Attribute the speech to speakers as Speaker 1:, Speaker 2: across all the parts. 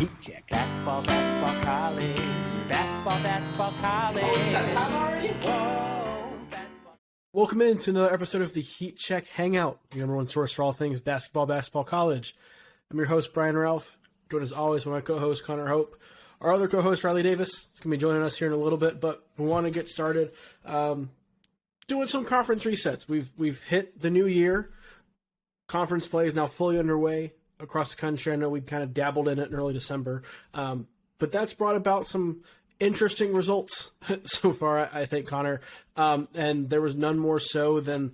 Speaker 1: Heat check. Basketball, basketball, college. Basketball, basketball, college. Oh, that's time already? Whoa. Basketball.
Speaker 2: Welcome into another episode of the Heat Check Hangout, the number one source for all things basketball, college. I'm your host, Brian Ralph. Joined as always by my co-host, Connor Hope. Our other co-host, Riley Davis, is going to be joining us here in a little bit, but we want to get started doing some conference resets. We've hit the new year. Conference play is now fully underway across the country. I know we kind of dabbled in it in early December, but that's brought about some interesting results so far, I think, Connor. And there was none more so than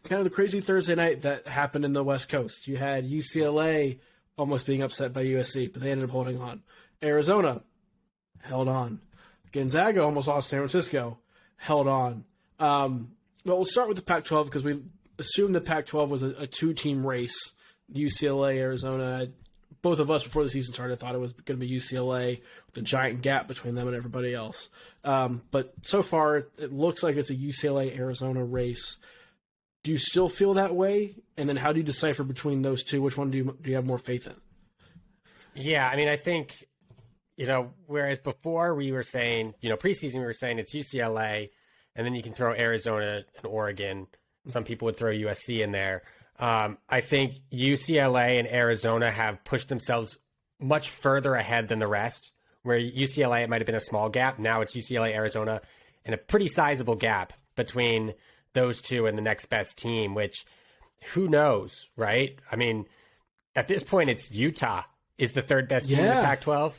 Speaker 2: kind of the crazy Thursday night that happened in the West Coast. You had UCLA almost being upset by USC, but they ended up holding on. Arizona held on. Gonzaga almost lost San Francisco, held on. But we'll start with the Pac-12 because we assumed the Pac-12 was a two-team race. UCLA, Arizona. Both of us before the season started thought it was going to be UCLA with a giant gap between them and everybody else. But so far, it looks like it's a UCLA-Arizona race. Do you still feel that way? And then how do you decipher between those two? Which one do you have more faith in?
Speaker 3: Yeah, I mean, I think, whereas before we were saying, preseason we were saying it's UCLA, and then you can throw Arizona and Oregon. Some people would throw USC in there. I think UCLA and Arizona have pushed themselves much further ahead than the rest, where UCLA, it might have been a small gap. Now it's UCLA, Arizona, and a pretty sizable gap between those two and the next best team, which who knows, right? I mean, at this point, it's Utah is the third best team in the Pac-12.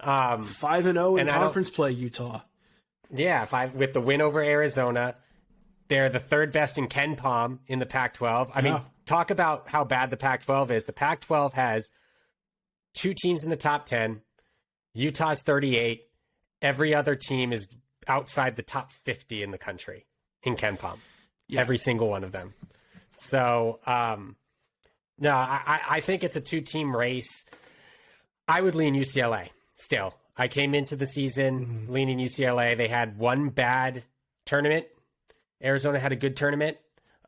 Speaker 2: 5-0 in conference play, Utah.
Speaker 3: Yeah, with the win over Arizona. They're the third best in Ken Pom in the Pac-12. I mean, talk about how bad the Pac-12 is. The Pac-12 has two teams in the top 10. Utah's 38. Every other team is outside the top 50 in the country in Ken Pom. Yeah. Every single one of them. So, no, I think it's a two-team race. I would lean UCLA still. I came into the season leaning UCLA. They had one bad tournament. Arizona had a good tournament.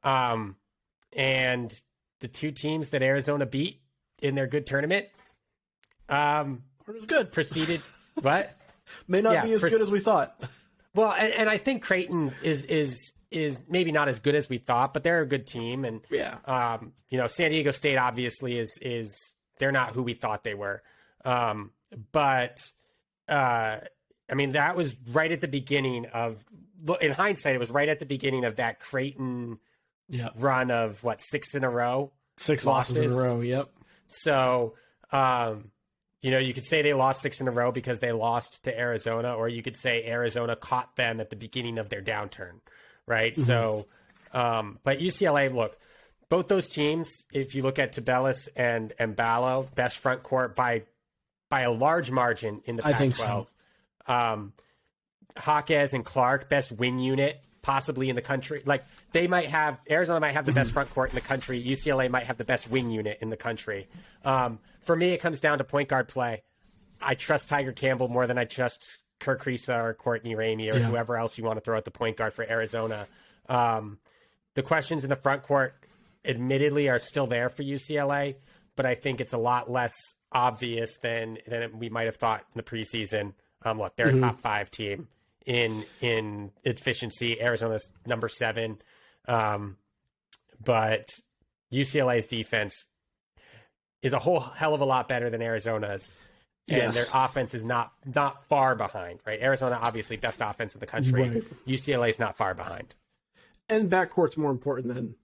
Speaker 3: And the two teams that Arizona beat in their good tournament
Speaker 2: it was good.
Speaker 3: Proceeded. What?
Speaker 2: May not be as good as we thought.
Speaker 3: Well, and I think Creighton is maybe not as good as we thought, but they're a good team. And San Diego State obviously is they're not who we thought they were. But I mean, that was right at the beginning of, in hindsight, it was right at the beginning of that Creighton run of 6 in a row?
Speaker 2: 6 losses in a row, yep.
Speaker 3: So, you could say they lost 6 in a row because they lost to Arizona, or you could say Arizona caught them at the beginning of their downturn, right? Mm-hmm. So, but UCLA, look, both those teams, if you look at Tubelis and Ballo, best front court by a large margin in the Pac-12. I think so. Jaquez and Clark, best win unit possibly in the country. Arizona might have the best front court in the country. UCLA might have the best wing unit in the country. For me, it comes down to point guard play. I trust Tiger Campbell more than I trust Kirk Risa or Courtney Ramey or whoever else you want to throw at the point guard for Arizona. The questions in the front court, admittedly, are still there for UCLA, but I think it's a lot less obvious than we might have thought in the preseason. Look, they're a top 5 team in efficiency. Arizona's number 7. But UCLA's defense is a whole hell of a lot better than Arizona's. And their offense is not far behind, right? Arizona, obviously, best offense in the country. Right. UCLA is not far behind.
Speaker 2: And backcourt's more important than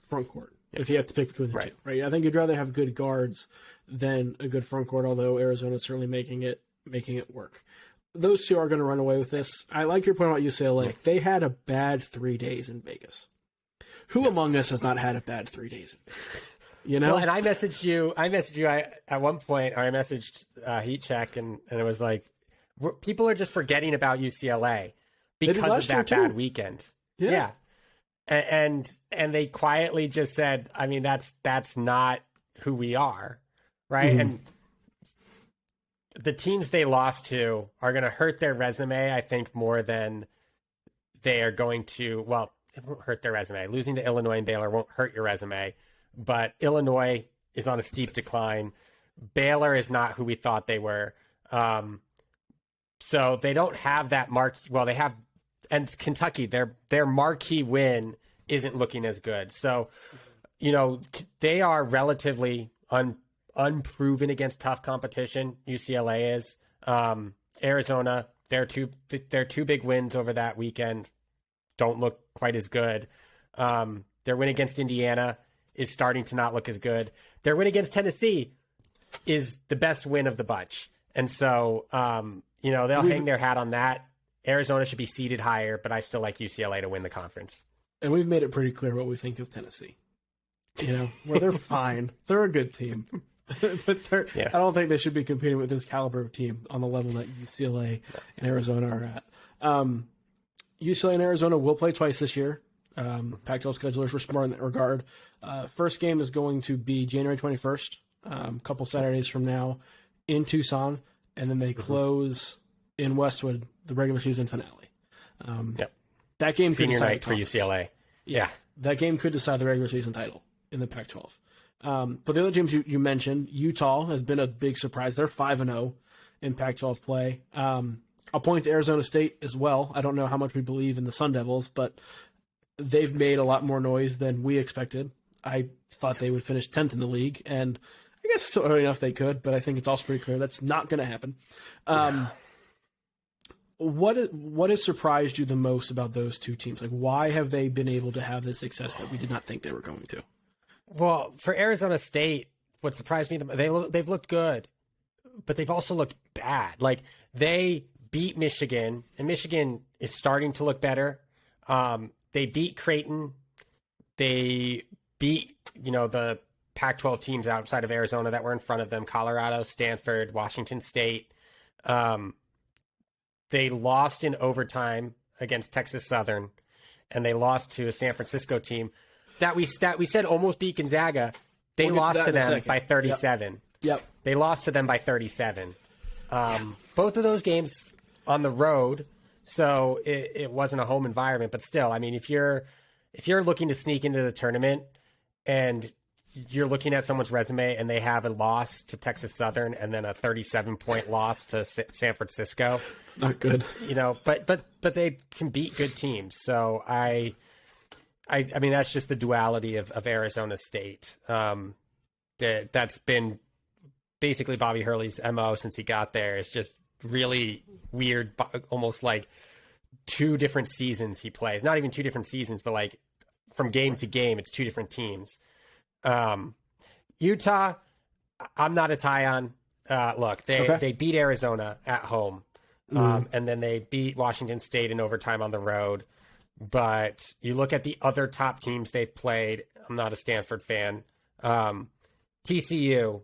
Speaker 2: front court, if you have to pick between the two, right? I think you'd rather have good guards than a good front court, although Arizona's certainly making it work. Those two are going to run away with this. I like your point about UCLA. Yeah. They had a bad 3 days in Vegas. Who among us has not had a bad 3 days in Vegas?
Speaker 3: Well, and I messaged you at one point, or I messaged Heat Check, and it was like, people are just forgetting about UCLA because of that bad weekend. Yeah. And they quietly just said, I mean, that's not who we are, right? Mm-hmm. And the teams they lost to are going to hurt their resume, I think, more than they are going to, it won't hurt their resume. Losing to Illinois and Baylor won't hurt your resume, but Illinois is on a steep decline. Baylor is not who we thought they were. So they don't have that they have, and Kentucky, their marquee win isn't looking as good. So, they are relatively unproven against tough competition. UCLA is. Arizona, their two big wins over that weekend don't look quite as good. Their win against Indiana is starting to not look as good. Their win against Tennessee is the best win of the bunch. And so, they'll hang their hat on that. Arizona should be seeded higher, but I still like UCLA to win the conference.
Speaker 2: And we've made it pretty clear what we think of Tennessee. Where they're fine. They're a good team. But I don't think they should be competing with this caliber of team on the level that UCLA and Arizona are at. UCLA and Arizona will play twice this year. Pac-12 schedulers were smart in that regard. First game is going to be January 21st, a couple Saturdays from now, in Tucson, and then they close in Westwood, the regular season finale. That game
Speaker 3: senior night for UCLA. Yeah,
Speaker 2: that game could decide the regular season title in the Pac-12. But the other teams you mentioned, Utah has been a big surprise. They're 5-0 in Pac-12 play. I'll point to Arizona State as well. I don't know how much we believe in the Sun Devils, but they've made a lot more noise than we expected. I thought they would finish 10th in the league, and I guess so early enough they could, but I think it's also pretty clear that's not going to happen. What has surprised you the most about those two teams? Like, why have they been able to have the success that we did not think they were going to?
Speaker 3: Well, for Arizona State, what surprised me, they've looked good, but they've also looked bad. Like, they beat Michigan, and Michigan is starting to look better. They beat Creighton. They beat, the Pac-12 teams outside of Arizona that were in front of them, Colorado, Stanford, Washington State. They lost in overtime against Texas Southern, and they lost to a San Francisco team that we said almost beat Gonzaga. They lost to them by 37.
Speaker 2: Yep.
Speaker 3: They lost to them by 37. Both of those games on the road, so it wasn't a home environment, but still, I mean, if you're looking to sneak into the tournament and you're looking at someone's resume and they have a loss to Texas Southern and then a 37-point loss to San Francisco,
Speaker 2: it's not good.
Speaker 3: But they can beat good teams. So I mean, that's just the duality of Arizona State. That's been basically Bobby Hurley's MO since he got there. It's just really weird, almost like two different seasons he plays. Not even two different seasons, but like from game to game, it's two different teams. Utah, I'm not as high on. Look, they beat Arizona at home, and then they beat Washington State in overtime on the road. But you look at the other top teams they've played. I'm not a Stanford fan. TCU,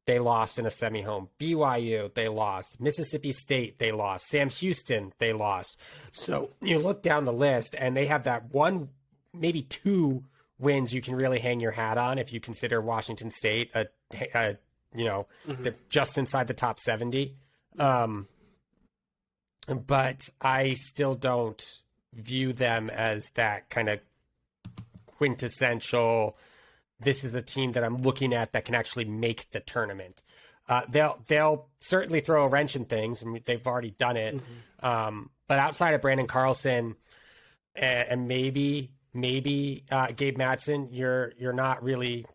Speaker 3: they lost in a semi-home. BYU, they lost. Mississippi State, they lost. Sam Houston, they lost. So you look down the list, and they have that one, maybe two wins you can really hang your hat on if you consider Washington State they're just inside the top 70. But I still don't view them as that kind of quintessential, this is a team that I'm looking at that can actually make the tournament. They'll certainly throw a wrench in things, and they've already done it. But outside of Brandon Carlson and maybe Gabe Madsen, you're not really.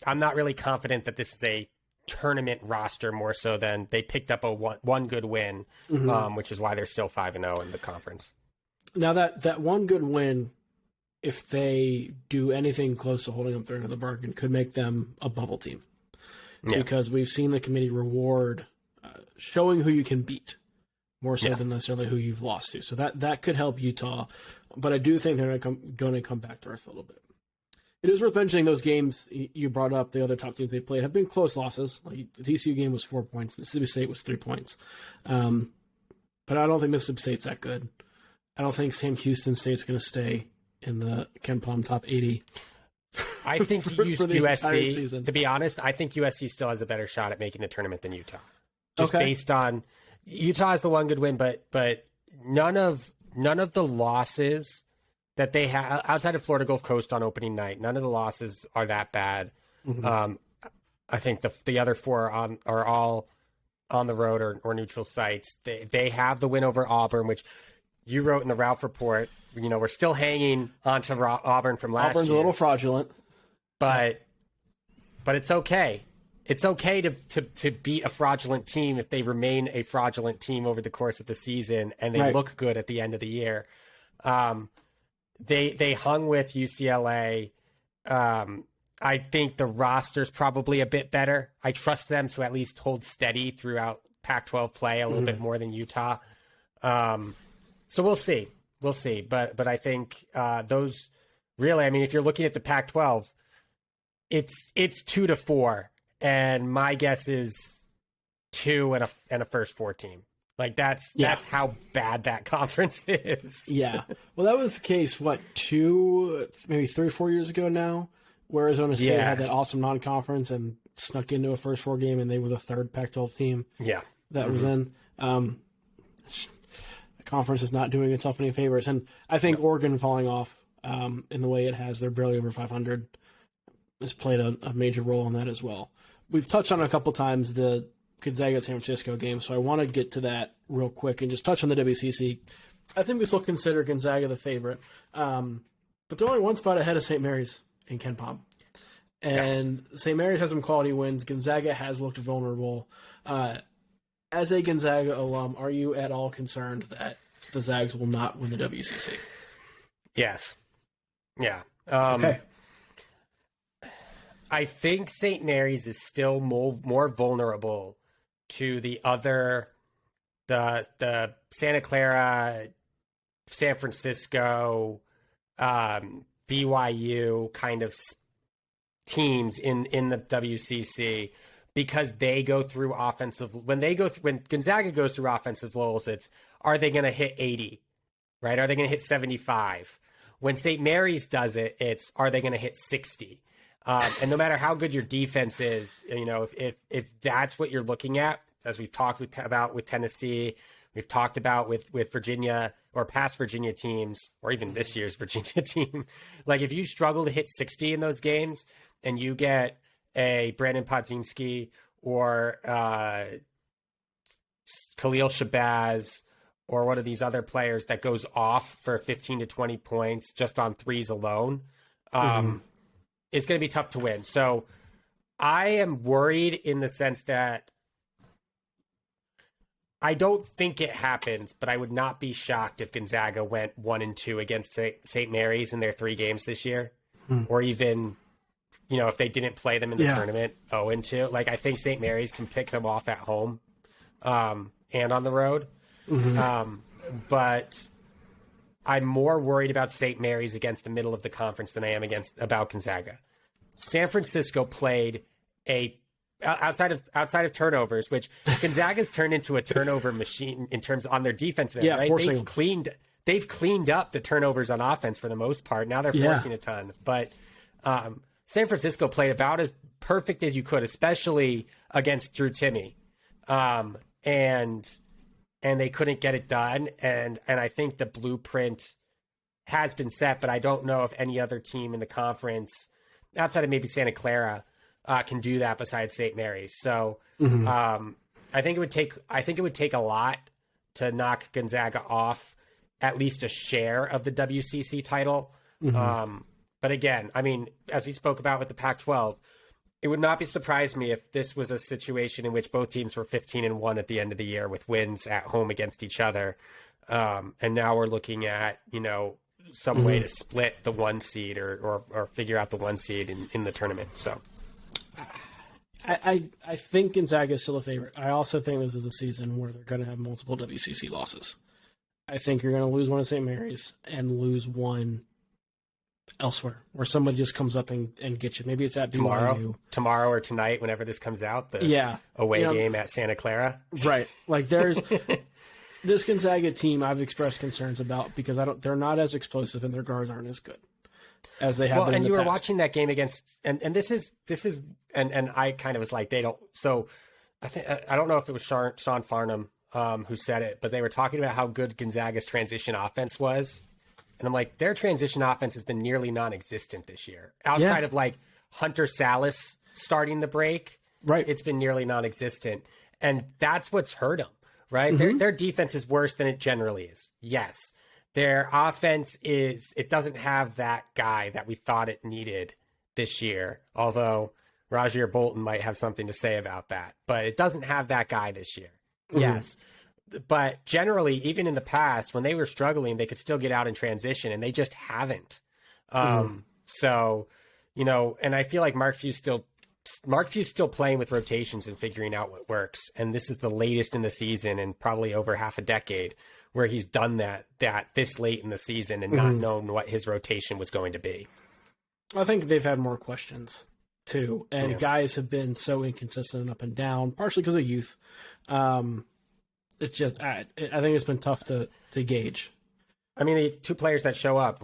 Speaker 3: I'm not really confident that this is a tournament roster more so than they picked up a one good win, which is why they're still 5-0 in the conference.
Speaker 2: Now that one good win, if they do anything close to holding up their end of the bargain, could make them a bubble team. Because we've seen the committee reward showing who you can beat more so than necessarily who you've lost to. So that could help Utah, but I do think they're going to come back to earth a little bit. It is worth mentioning those games you brought up, the other top teams they played, have been close losses. Like the TCU game was 4 points. Mississippi State was 3 points. But I don't think Mississippi State's that good. I don't think Sam Houston State's going to stay in the Ken Palm top 80.
Speaker 3: I think USC, to be honest, I think USC still has a better shot at making the tournament than Utah. Just based on Utah has the one good win, but none of the losses that they have outside of Florida Gulf Coast on opening night, none of the losses are that bad. I think the other four are all on the road or neutral sites. They have the win over Auburn, which you wrote in the Ralph report. We're still hanging on to Auburn from last year.
Speaker 2: Auburn's a little fraudulent.
Speaker 3: But it's okay. It's okay to beat a fraudulent team if they remain a fraudulent team over the course of the season and they look good at the end of the year. They hung with UCLA. I think the roster's probably a bit better. I trust them to at least hold steady throughout Pac-12 play a little bit more than Utah. So we'll see. We'll see. But I think those really, I mean, if you're looking at the Pac-12, it's 2-4, and my guess is 2 and a first 4 team. Like that's how bad that conference is.
Speaker 2: Yeah. Well, that was the case, maybe 3 or 4 years ago now, where Arizona State had that awesome non-conference and snuck into a first 4 game, and they were the third Pac-12 team.
Speaker 3: Yeah.
Speaker 2: That was in. The conference is not doing itself any favors, and I think Oregon falling off in the way it has, they're barely over 500, has played a major role in that as well. We've touched on it a couple times, the Gonzaga San Francisco game, so I want to get to that real quick and just touch on the WCC. I think we still consider Gonzaga the favorite, but they're only one spot ahead of St. Mary's in Ken Pom. And St. Mary's has some quality wins. Gonzaga has looked vulnerable. As a Gonzaga alum, are you at all concerned that the Zags will not win the WCC?
Speaker 3: Yes. Yeah.
Speaker 2: Okay.
Speaker 3: I think St. Mary's is still more vulnerable to the Santa Clara, San Francisco, BYU kind of teams in the WCC, because they go through when Gonzaga goes through offensive lulls, it's, are they going to hit 80, right? Are they going to hit 75? When St. Mary's does it, it's, are they going to hit 60? And no matter how good your defense is, if that's what you're looking at, as we've talked about with Tennessee, we've talked about with Virginia or past Virginia teams, or even this year's Virginia team, like if you struggle to hit 60 in those games and you get a Brandon Podzinski or Khalil Shabazz or one of these other players that goes off for 15 to 20 points just on threes alone, it's going to be tough to win. So I am worried in the sense that I don't think it happens, but I would not be shocked if Gonzaga went 1-2 against St. Mary's in their 3 games this year, or even, if they didn't play them in the tournament, 0-2. Like, I think St. Mary's can pick them off at home and on the road. But I'm more worried about St. Mary's against the middle of the conference than I am about Gonzaga. San Francisco played outside of turnovers, which Gonzaga's turned into a turnover machine in terms on their defensive end, right? They've cleaned up the turnovers on offense for the most part. Now they're forcing a ton, but San Francisco played about as perfect as you could, especially against Drew Timme, and they couldn't get it done. And I think the blueprint has been set, but I don't know if any other team in the conference outside of maybe Santa Clara can do that besides St. Mary's. So I think it would take a lot to knock Gonzaga off at least a share of the WCC title. But again, I mean, as we spoke about with the Pac-12, it would not be surprised me if this was a situation in which both teams were 15-1 at the end of the year with wins at home against each other. And now we're looking at, some way to split the 1 seed or figure out the 1 seed in the tournament. So
Speaker 2: I think Gonzaga is still a favorite. I also think this is a season where they're going to have multiple WCC losses. I think you're going to lose one at St. Mary's and lose one elsewhere, where somebody just comes up and gets you. Maybe it's at BYU.
Speaker 3: Tomorrow or tonight, whenever this comes out, the away game at Santa Clara.
Speaker 2: Right. Like there's this Gonzaga team I've expressed concerns about because they're not as explosive and their guards aren't as good as they have been in the
Speaker 3: past. And you were
Speaker 2: past.
Speaker 3: watching that game against, and this is, and I kind of was like, they don't, so I don't know if it was Sean Farnham who said it, but they were talking about how good Gonzaga's transition offense was. And I'm like, their transition offense has been nearly non-existent this year. Outside of like Hunter Salas starting the break,
Speaker 2: Right.
Speaker 3: It's been nearly non-existent. And that's what's hurt them, right? Their defense is worse than it generally is. Yes. Their offense it doesn't have that guy that we thought it needed this year. Although Rajier Bolton might have something to say about that, but it doesn't have that guy this year. Yes. But generally, even in the past, when they were struggling, they could still get out in transition, and they just haven't. So, and I feel like Mark Few's still playing with rotations and figuring out what works. And this is the latest in the season, and probably over half a decade, where he's done that this late in the season and not known what his rotation was going to be.
Speaker 2: I think they've had more questions too, and guys have been so inconsistent and up and down, partially because of youth. It's just, I think it's been tough to gauge.
Speaker 3: I mean, the two players that show up,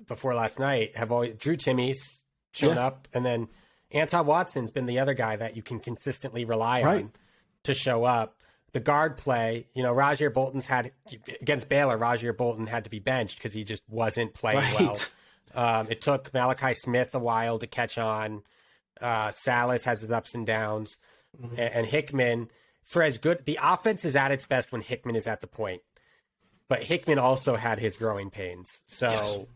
Speaker 3: before last night have always, Drew Timmy's shown up, and then Anton Watson's been the other guy that you can consistently rely on to show up. The guard play, Rajier Bolton's against Baylor, Rajier Bolton had to be benched because he just wasn't playing well. It took Malachi Smith a while to catch on. Salas has his ups and downs, and Hickman, for as good, the offense is at its best when Hickman is at the point, but Hickman also had his growing pains. So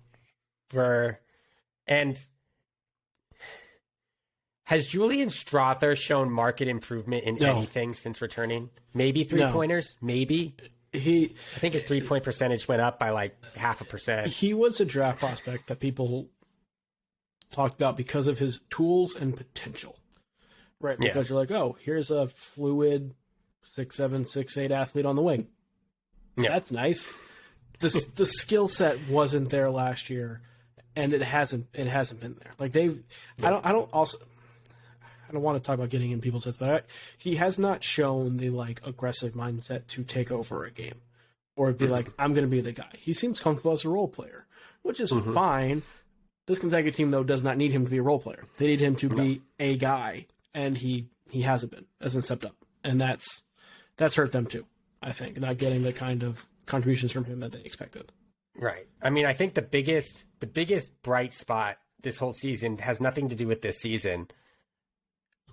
Speaker 3: has Julian Strother shown market improvement in anything since returning? Maybe 3-pointers, maybe. I think his 3-point percentage went up by like 0.5%.
Speaker 2: He was a draft prospect that people talked about because of his tools and potential, right? Because you're like, oh, here's a fluid 6'7", 6'8" athlete on the wing. Yeah. That's nice. The skill set wasn't there last year, and it hasn't been there. Like I don't want to talk about getting in people's heads, but he has not shown the like aggressive mindset to take over a game or be like, I'm going to be the guy. He seems comfortable as a role player, which is fine. This Gonzaga team, though, does not need him to be a role player. They need him to be a guy, and he hasn't been, hasn't stepped up, and that's hurt them too. I think not getting the kind of contributions from him that they expected.
Speaker 3: Right. I mean, I think the biggest bright spot this whole season has nothing to do with this season.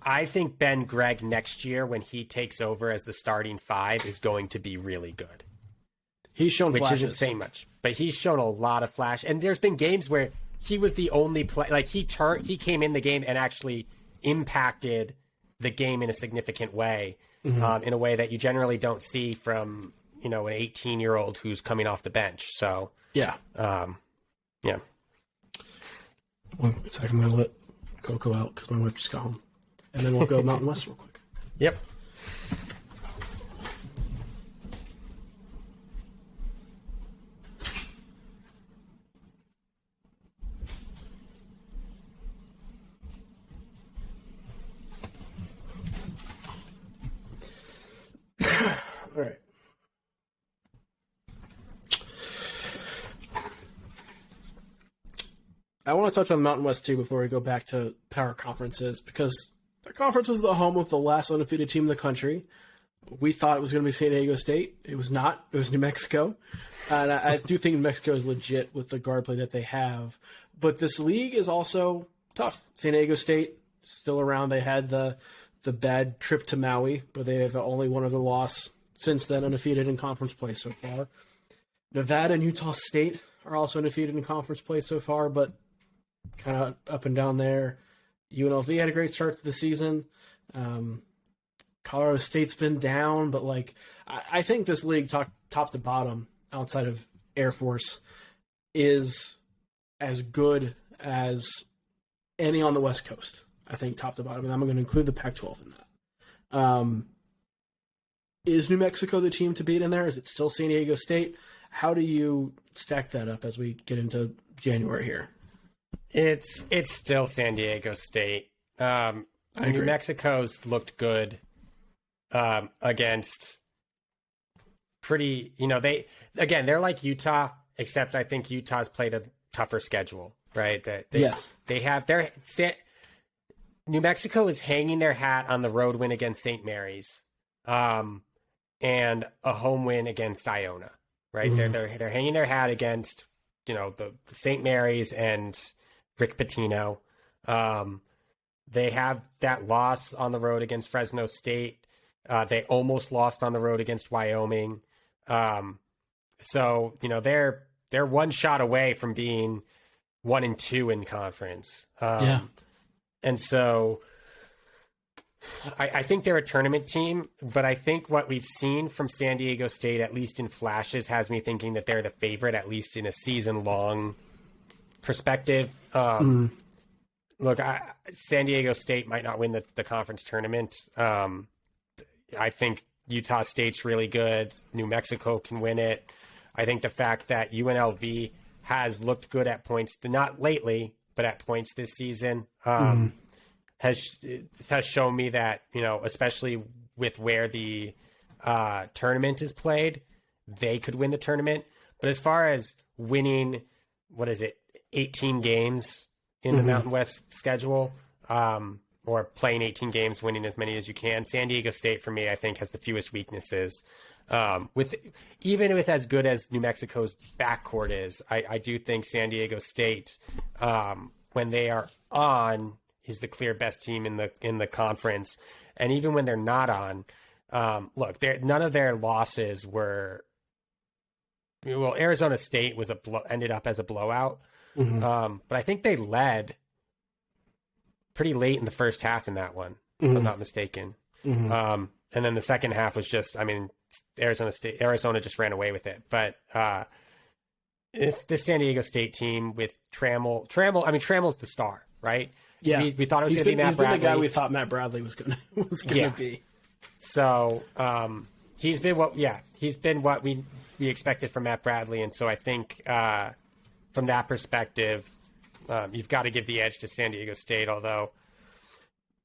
Speaker 3: I think Ben Gregg next year, when he takes over as the starting 5, is going to be really good.
Speaker 2: He's shown
Speaker 3: which
Speaker 2: flashes.
Speaker 3: Isn't saying much, but he's shown a lot of flash. And there's been games where he was the only play, like he came in the game and actually impacted the game in a significant way, in a way that you generally don't see from an 18-year-old who's coming off the bench. So
Speaker 2: yeah. One second, I'm gonna let Coco out because my wife just got home. And then we'll go Mountain West real quick.
Speaker 3: Yep.
Speaker 2: All right. I want to touch on Mountain West too before we go back to power conferences, because the conference was the home of the last undefeated team in the country. We thought it was going to be San Diego State. It was not. It was New Mexico. And I do think New Mexico is legit with the guard play that they have. But this league is also tough. San Diego State, still around. They had the bad trip to Maui, but they have only one other loss since then, undefeated in conference play so far. Nevada and Utah State are also undefeated in conference play so far, but kind of up and down there. UNLV had a great start to the season. Colorado State's been down, but I think this league, top to bottom, outside of Air Force, is as good as any on the West Coast. I think top to bottom, and I'm going to include the Pac-12 in that. Is New Mexico the team to beat in there? Is it still San Diego State? How do you stack that up as we get into January here?
Speaker 3: It's still San Diego State. New Mexico's looked good against pretty, they're like Utah, except I think Utah's played a tougher schedule, right? They have their New Mexico is hanging their hat on the road win against St. Mary's, and a home win against Iona, right? Mm-hmm. They're hanging their hat against, the St. Mary's and Rick Pitino. They have that loss on the road against Fresno State. They almost lost on the road against Wyoming. So, they're one shot away from being 1-2 in conference. And so I think they're a tournament team, but I think what we've seen from San Diego State, at least in flashes, has me thinking that they're the favorite, at least in a season-long perspective. Look, San Diego State might not win the conference tournament. I think Utah State's really good. New Mexico can win it. I think the fact that UNLV has looked good at points, not lately, but at points this season, has shown me that, especially with where the tournament is played, they could win the tournament. But as far as winning, 18 games in the Mountain West schedule, or playing 18 games, winning as many as you can, San Diego State, for me, I think, has the fewest weaknesses. Even with as good as New Mexico's backcourt is, I do think San Diego State, when they are on, is the clear best team in the conference. And even when they're not on, look, none of their losses were. Well, Arizona State ended up as a blowout, but I think they led pretty late in the first half in that one, if I'm not mistaken. And then the second half was just, Arizona just ran away with it. But this San Diego State team with Trammell. Trammell's the star, right?
Speaker 2: Yeah,
Speaker 3: we thought it was going to be Matt Bradley.
Speaker 2: He's been the guy we thought Matt Bradley was going to be.
Speaker 3: So he's been what we expected from Matt Bradley, and so I think from that perspective, you've got to give the edge to San Diego State. Although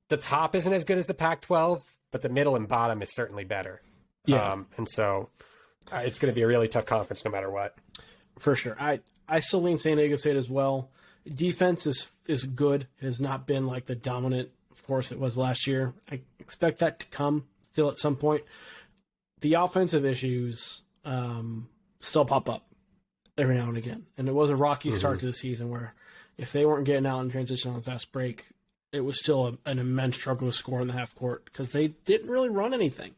Speaker 3: the top isn't as good as the Pac-12, but the middle and bottom is certainly better.
Speaker 2: Yeah,
Speaker 3: and so it's going to be a really tough conference no matter what.
Speaker 2: For sure, I still lean San Diego State as well. Defense is good. It has not been like the dominant force it was last year. I expect that to come still at some point. The offensive issues still pop up every now and again. And it was a rocky start to the season where if they weren't getting out in transition on the fast break, it was still an immense struggle to score in the half court because they didn't really run anything.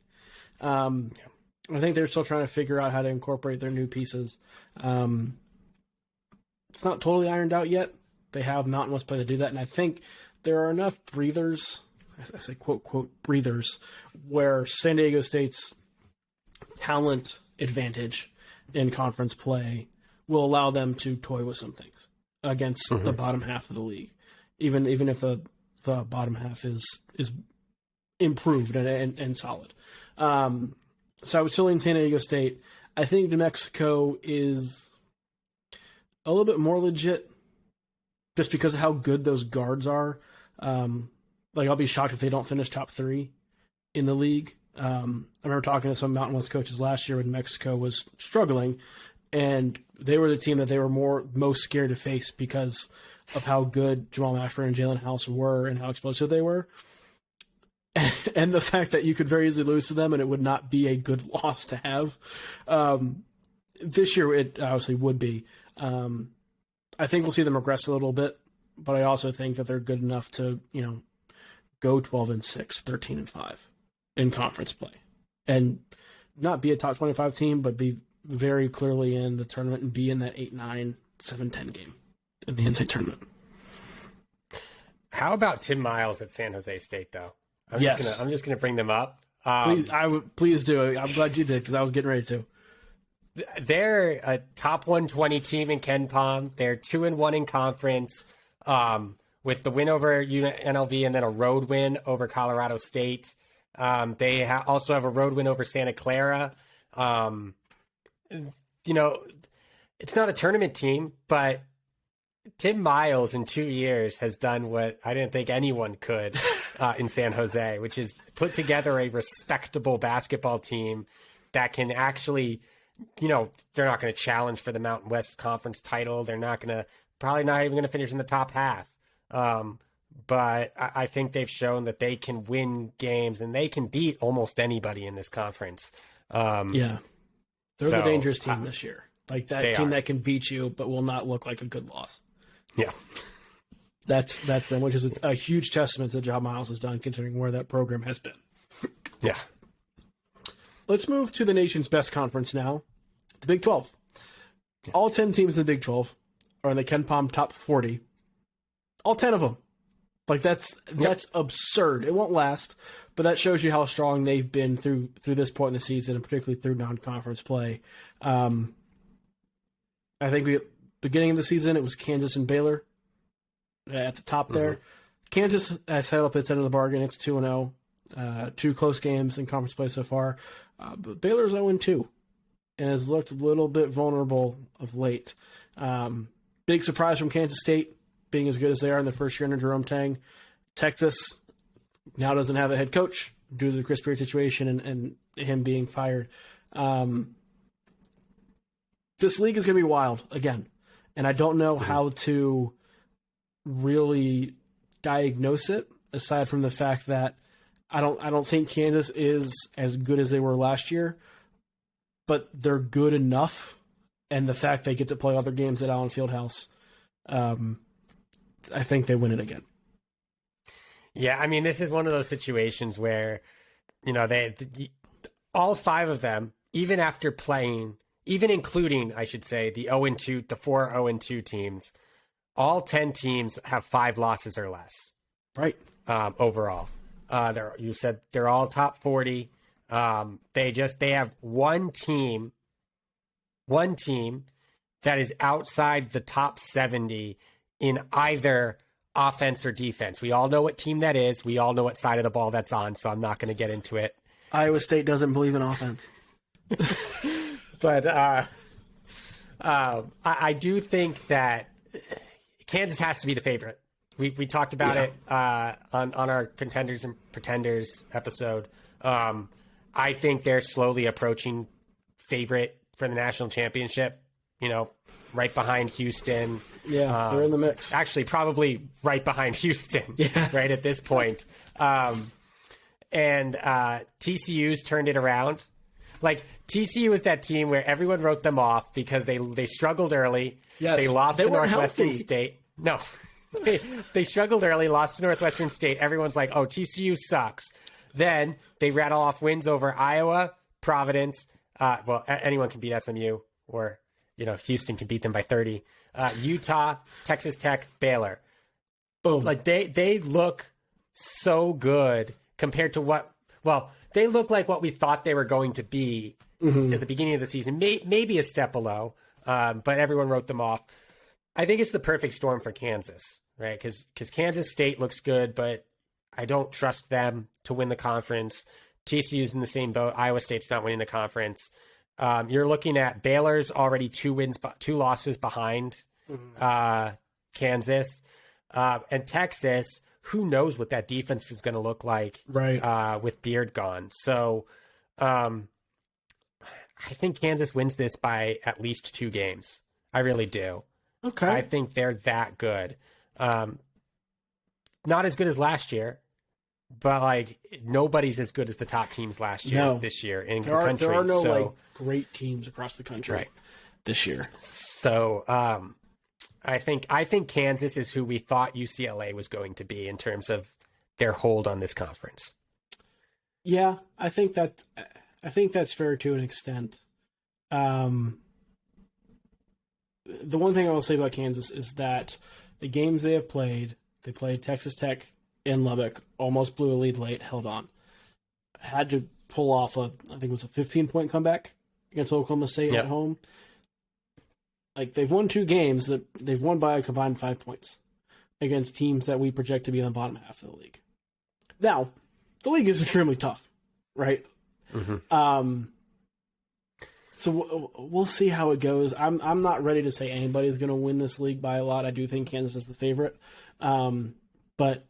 Speaker 2: I think they're still trying to figure out how to incorporate their new pieces. It's not totally ironed out yet. They have Mountain West play to do that, and I think there are enough breathers, I say quote, quote, breathers, where San Diego State's talent advantage in conference play will allow them to toy with some things against the bottom half of the league, even if the bottom half is improved and solid. So I would still lean San Diego State. I think New Mexico is a little bit more legit just because of how good those guards are. I'll be shocked if they don't finish top 3 in the league. I remember talking to some Mountain West coaches last year when Mexico was struggling, and they were the team that they were most scared to face because of how good Jamal Mashburn and Jalen House were and how explosive they were. And the fact that you could very easily lose to them and it would not be a good loss to have. This year it obviously would be. I think we'll see them regress a little bit, but I also think that they're good enough to, go 12-6, 13-5 in conference play, and not be a top 25 team, but be very clearly in the tournament and be in that 8-9, 7-10 game in the NCAA tournament.
Speaker 3: How about Tim Miles at San Jose State, though? I'm just gonna bring them up.
Speaker 2: Please do. I'm glad you did because I was getting ready to.
Speaker 3: They're a top 120 team in Ken Palm. They're 2-1 in conference, with the win over UNLV and then a road win over Colorado State. They also have a road win over Santa Clara. It's not a tournament team, but Tim Miles in 2 years has done what I didn't think anyone could in San Jose, which is put together a respectable basketball team that can actually, they're not going to challenge for the Mountain West Conference title. They're probably not even going to finish in the top half. But I think they've shown that they can win games and they can beat almost anybody in this conference.
Speaker 2: They're the dangerous team this year. Like that team that can beat you, but will not look like a good loss.
Speaker 3: Yeah.
Speaker 2: That's them, which is a huge testament to the job Miles has done, considering where that program has been.
Speaker 3: Yeah.
Speaker 2: Let's move to the nation's best conference now, the Big 12. Yeah. All 10 teams in the Big 12 are in the KenPom top 40. All 10 of them. Like, that's absurd. It won't last, but that shows you how strong they've been through this point in the season, and particularly through non-conference play. I think beginning of the season, it was Kansas and Baylor at the top there. Mm-hmm. Kansas has held up its end of the bargain. It's 2-0. 2 close games in conference play so far. But Baylor's 0-2 and has looked a little bit vulnerable of late. Big surprise from Kansas State being as good as they are in the first year under Jerome Tang. Texas now doesn't have a head coach due to the Chris Beard situation and him being fired. This league is going to be wild again, and I don't know how to really diagnose it aside from the fact that I don't think Kansas is as good as they were last year, but they're good enough, and the fact they get to play other games at Allen Fieldhouse, I think they win it again.
Speaker 3: Yeah, I mean, this is one of those situations where, you know, all 5 of them, even after playing, even including, I should say, the 0-2, the 4 0-2 teams, all 10 teams have 5 losses or less.
Speaker 2: Right.
Speaker 3: Overall. You said they're all top 40. They have one team that is outside the top 70 in either offense or defense. We all know what team that is. We all know what side of the ball that's on, so I'm not going to get into it.
Speaker 2: Iowa State doesn't believe in offense.
Speaker 3: But I do think that Kansas has to be the favorite. We talked about it on our Contenders and Pretenders episode. I think they're slowly approaching favorite for the national championship, you know, right behind Houston.
Speaker 2: Yeah, they're in the mix.
Speaker 3: Actually, probably right behind Houston, right at this point. And TCU's turned it around. Like, TCU is that team where everyone wrote them off because they struggled early.
Speaker 2: Yes.
Speaker 3: They lost to Northwestern
Speaker 2: healthy.
Speaker 3: State. No. They struggled early, lost to Northwestern State. Everyone's like, oh, TCU sucks. Then they rattle off wins over Iowa, Providence. Well, anyone can beat SMU, or, you know, Houston can beat them by 30. Utah, Texas Tech, Baylor.
Speaker 2: Boom.
Speaker 3: Like, they look so good compared to they look like what we thought they were going to be at the beginning of the season. Maybe a step below, but everyone wrote them off. I think it's the perfect storm for Kansas, right? Because Kansas State looks good, but I don't trust them to win the conference. TCU's in the same boat. Iowa State's not winning the conference. You're looking at Baylor's already 2 losses behind Kansas. And Texas, who knows what that defense is going to look like with Beard gone. So I think Kansas wins this by at least 2 games. I really do.
Speaker 2: Okay.
Speaker 3: I think they're that good. Not as good as last year, but like nobody's as good as the top teams last year, this year in the country.
Speaker 2: There are no great teams across the country this year.
Speaker 3: So I think Kansas is who we thought UCLA was going to be in terms of their hold on this conference.
Speaker 2: Yeah, I think that's fair to an extent. The one thing I will say about Kansas is that the games they have played, they played Texas Tech in Lubbock, almost blew a lead late, held on. Had to pull off I think it was a 15-point comeback against Oklahoma State at home. Like, they've won 2 games that they've won by a combined 5 points against teams that we project to be in the bottom half of the league. Now, the league is extremely tough, right? Mm-hmm. So we'll see how it goes. I'm not ready to say anybody's going to win this league by a lot. I do think Kansas is the favorite. But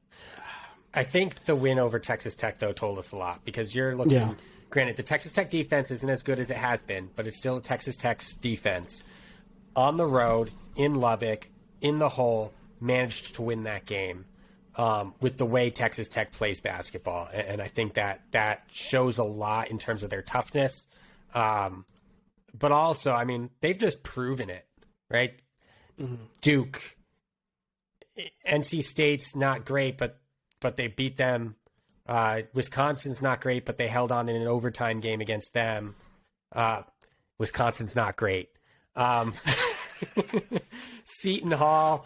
Speaker 3: I think the win over Texas Tech, though, told us a lot, because you're looking, granted, the Texas Tech defense isn't as good as it has been, but it's still Texas Tech's defense. On the road, in Lubbock, in the hole, managed to win that game with the way Texas Tech plays basketball. And I think that shows a lot in terms of their toughness. But also, I mean, they've just proven it, right? Mm-hmm. Duke, NC State's not great, but they beat them. Wisconsin's not great, but they held on in an overtime game against them. Wisconsin's not great. Seton Hall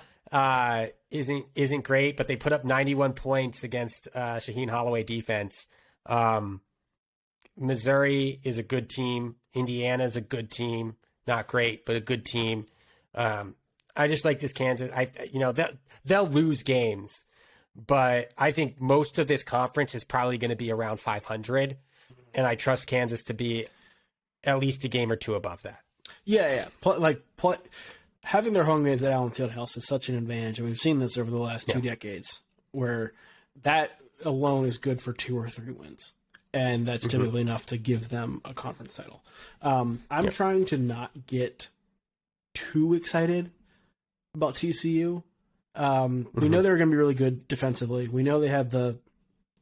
Speaker 3: isn't great, but they put up 91 points against Shaheen Holloway defense. Missouri is a good team. Indiana's a good team. Not great, but a good team. I just like this Kansas. They'll lose games, but I think most of this conference is probably going to be around 500, and I trust Kansas to be at least a game or two above that.
Speaker 2: Yeah. Having their home games at Allen Fieldhouse is such an advantage, and we've seen this over the last 2 decades, where that alone is good for 2 or 3 wins, and that's typically enough to give them a conference title. I'm trying to not get too excited about TCU. We know they were going to be really good defensively. We know they had the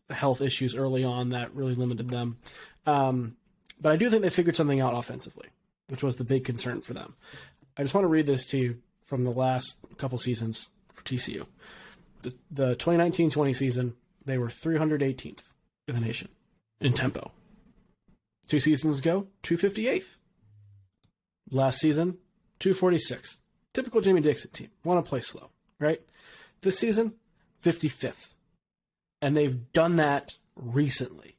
Speaker 2: health issues early on that really limited them. But I do think they figured something out offensively, which was the big concern for them. I just want to read this to you from the last couple seasons for TCU. The 2019-20 season, they were 318th in the nation in tempo. 2 seasons ago, 258th. Last season, 246th. Typical Jamie Dixon team. Want to play slow, right? This season, 55th. And they've done that recently,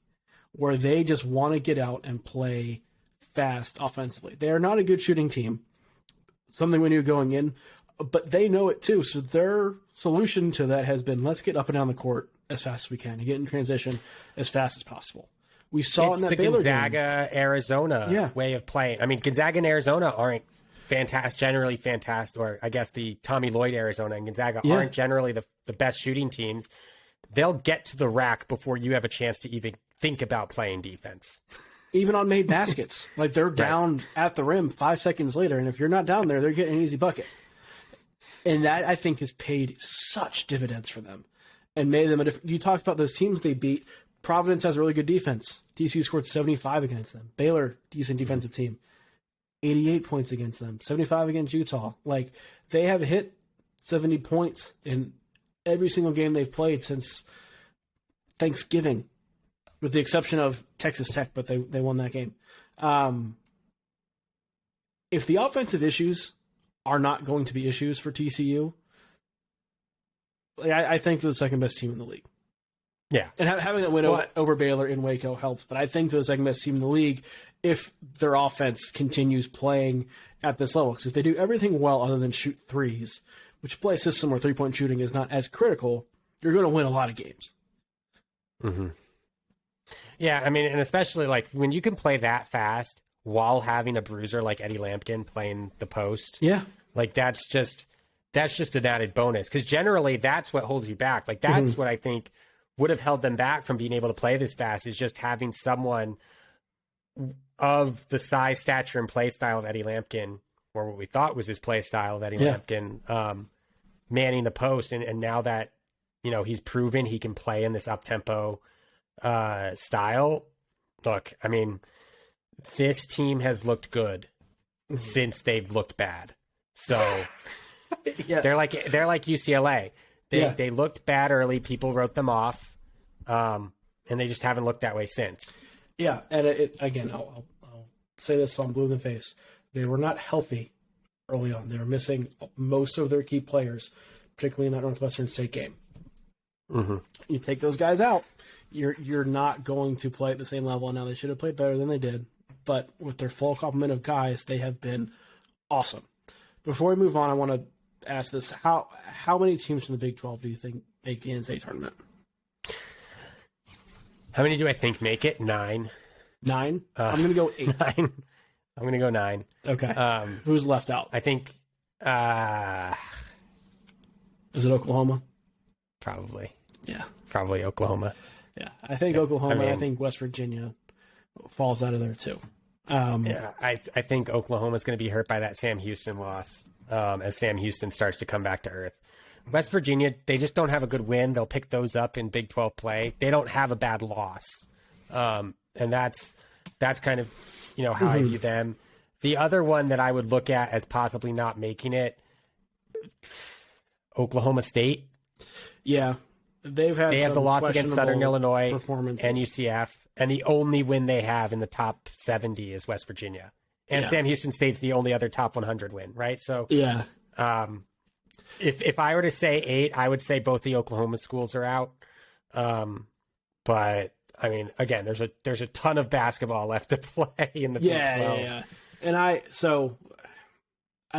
Speaker 2: where they just want to get out and play fast offensively. They are not a good shooting team, something we knew going in, but they know it too. So their solution to that has been, let's get up and down the court as fast as we can and get in transition as fast as possible. We saw
Speaker 3: it's
Speaker 2: in that
Speaker 3: the
Speaker 2: Baylor
Speaker 3: Gonzaga,
Speaker 2: game.
Speaker 3: Arizona way of playing. I mean, Gonzaga and Arizona aren't generally fantastic, or I guess the Tommy Lloyd Arizona and Gonzaga aren't generally the best shooting teams. They'll get to the rack before you have a chance to even think about playing defense.
Speaker 2: Even on made baskets. Like, they're down at the rim 5 seconds later, and if you're not down there, they're getting an easy bucket. And that, I think, has paid such dividends for them and made them a different. You talked about those teams they beat. Providence has a really good defense. TCU scored 75 against them. Baylor, decent defensive team. 88 points against them. 75 against Utah. Like, they have hit 70 points in every single game they've played since Thanksgiving, with the exception of Texas Tech, but they won that game. If the offensive issues are not going to be issues for TCU, I think they're the second best team in the league.
Speaker 3: Yeah.
Speaker 2: And having that win over Baylor in Waco helps, but I think they're the second best team in the league if their offense continues playing at this level. Because if they do everything well other than shoot threes, which play a system where three-point shooting is not as critical, you're going to win a lot of games.
Speaker 3: Mm-hmm. Yeah, I mean, and especially like when you can play that fast while having a bruiser like Eddie Lampkin playing the post.
Speaker 2: Yeah.
Speaker 3: Like that's just an added bonus, because generally that's what holds you back. Like that's what I think would have held them back from being able to play this fast, is just having someone of the size, stature, and play style of Eddie Lampkin, or what we thought was his play style of Eddie Lampkin, manning the post. And now that, you know, he's proven he can play in this up-tempo style. Look, I mean, this team has looked good since they've looked bad. So they're like UCLA. They looked bad early. People wrote them off, and they just haven't looked that way since.
Speaker 2: Yeah, and again, I'll say this so I'm blue in the face. They were not healthy early on. They were missing most of their key players, particularly in that Northwestern State game.
Speaker 3: Mm-hmm.
Speaker 2: You take those guys out, you're not going to play at the same level. Now, they should have played better than they did, but with their full complement of guys, they have been awesome. Before we move on, I want to ask this: how many teams from the Big 12 do you think make the NCAA tournament?
Speaker 3: How many do I think make it? 9.
Speaker 2: 9? I'm going to go 8.
Speaker 3: 9. I'm going to go 9.
Speaker 2: Okay. Who's left out?
Speaker 3: I think.
Speaker 2: Is it Oklahoma?
Speaker 3: Probably.
Speaker 2: Yeah.
Speaker 3: Probably Oklahoma.
Speaker 2: Yeah. I think Oklahoma. I think West Virginia falls out of there too.
Speaker 3: I think Oklahoma's going to be hurt by that Sam Houston loss, as Sam Houston starts to come back to earth. West Virginia, they just don't have a good win. They'll pick those up in Big 12 play. They don't have a bad loss. And that's kind of, you know, how I view them. The other one that I would look at as possibly not making it, Oklahoma State.
Speaker 2: Yeah, they have
Speaker 3: the loss against Southern Illinois
Speaker 2: performances.
Speaker 3: and UCF, and the only win they have in the top 70 is West Virginia. And Sam Houston State's the only other top 100 win, right? So
Speaker 2: yeah,
Speaker 3: if I were to say 8, I would say both the Oklahoma schools are out. But I mean, again, there's a ton of basketball left to play in the Big 12.
Speaker 2: Yeah. And I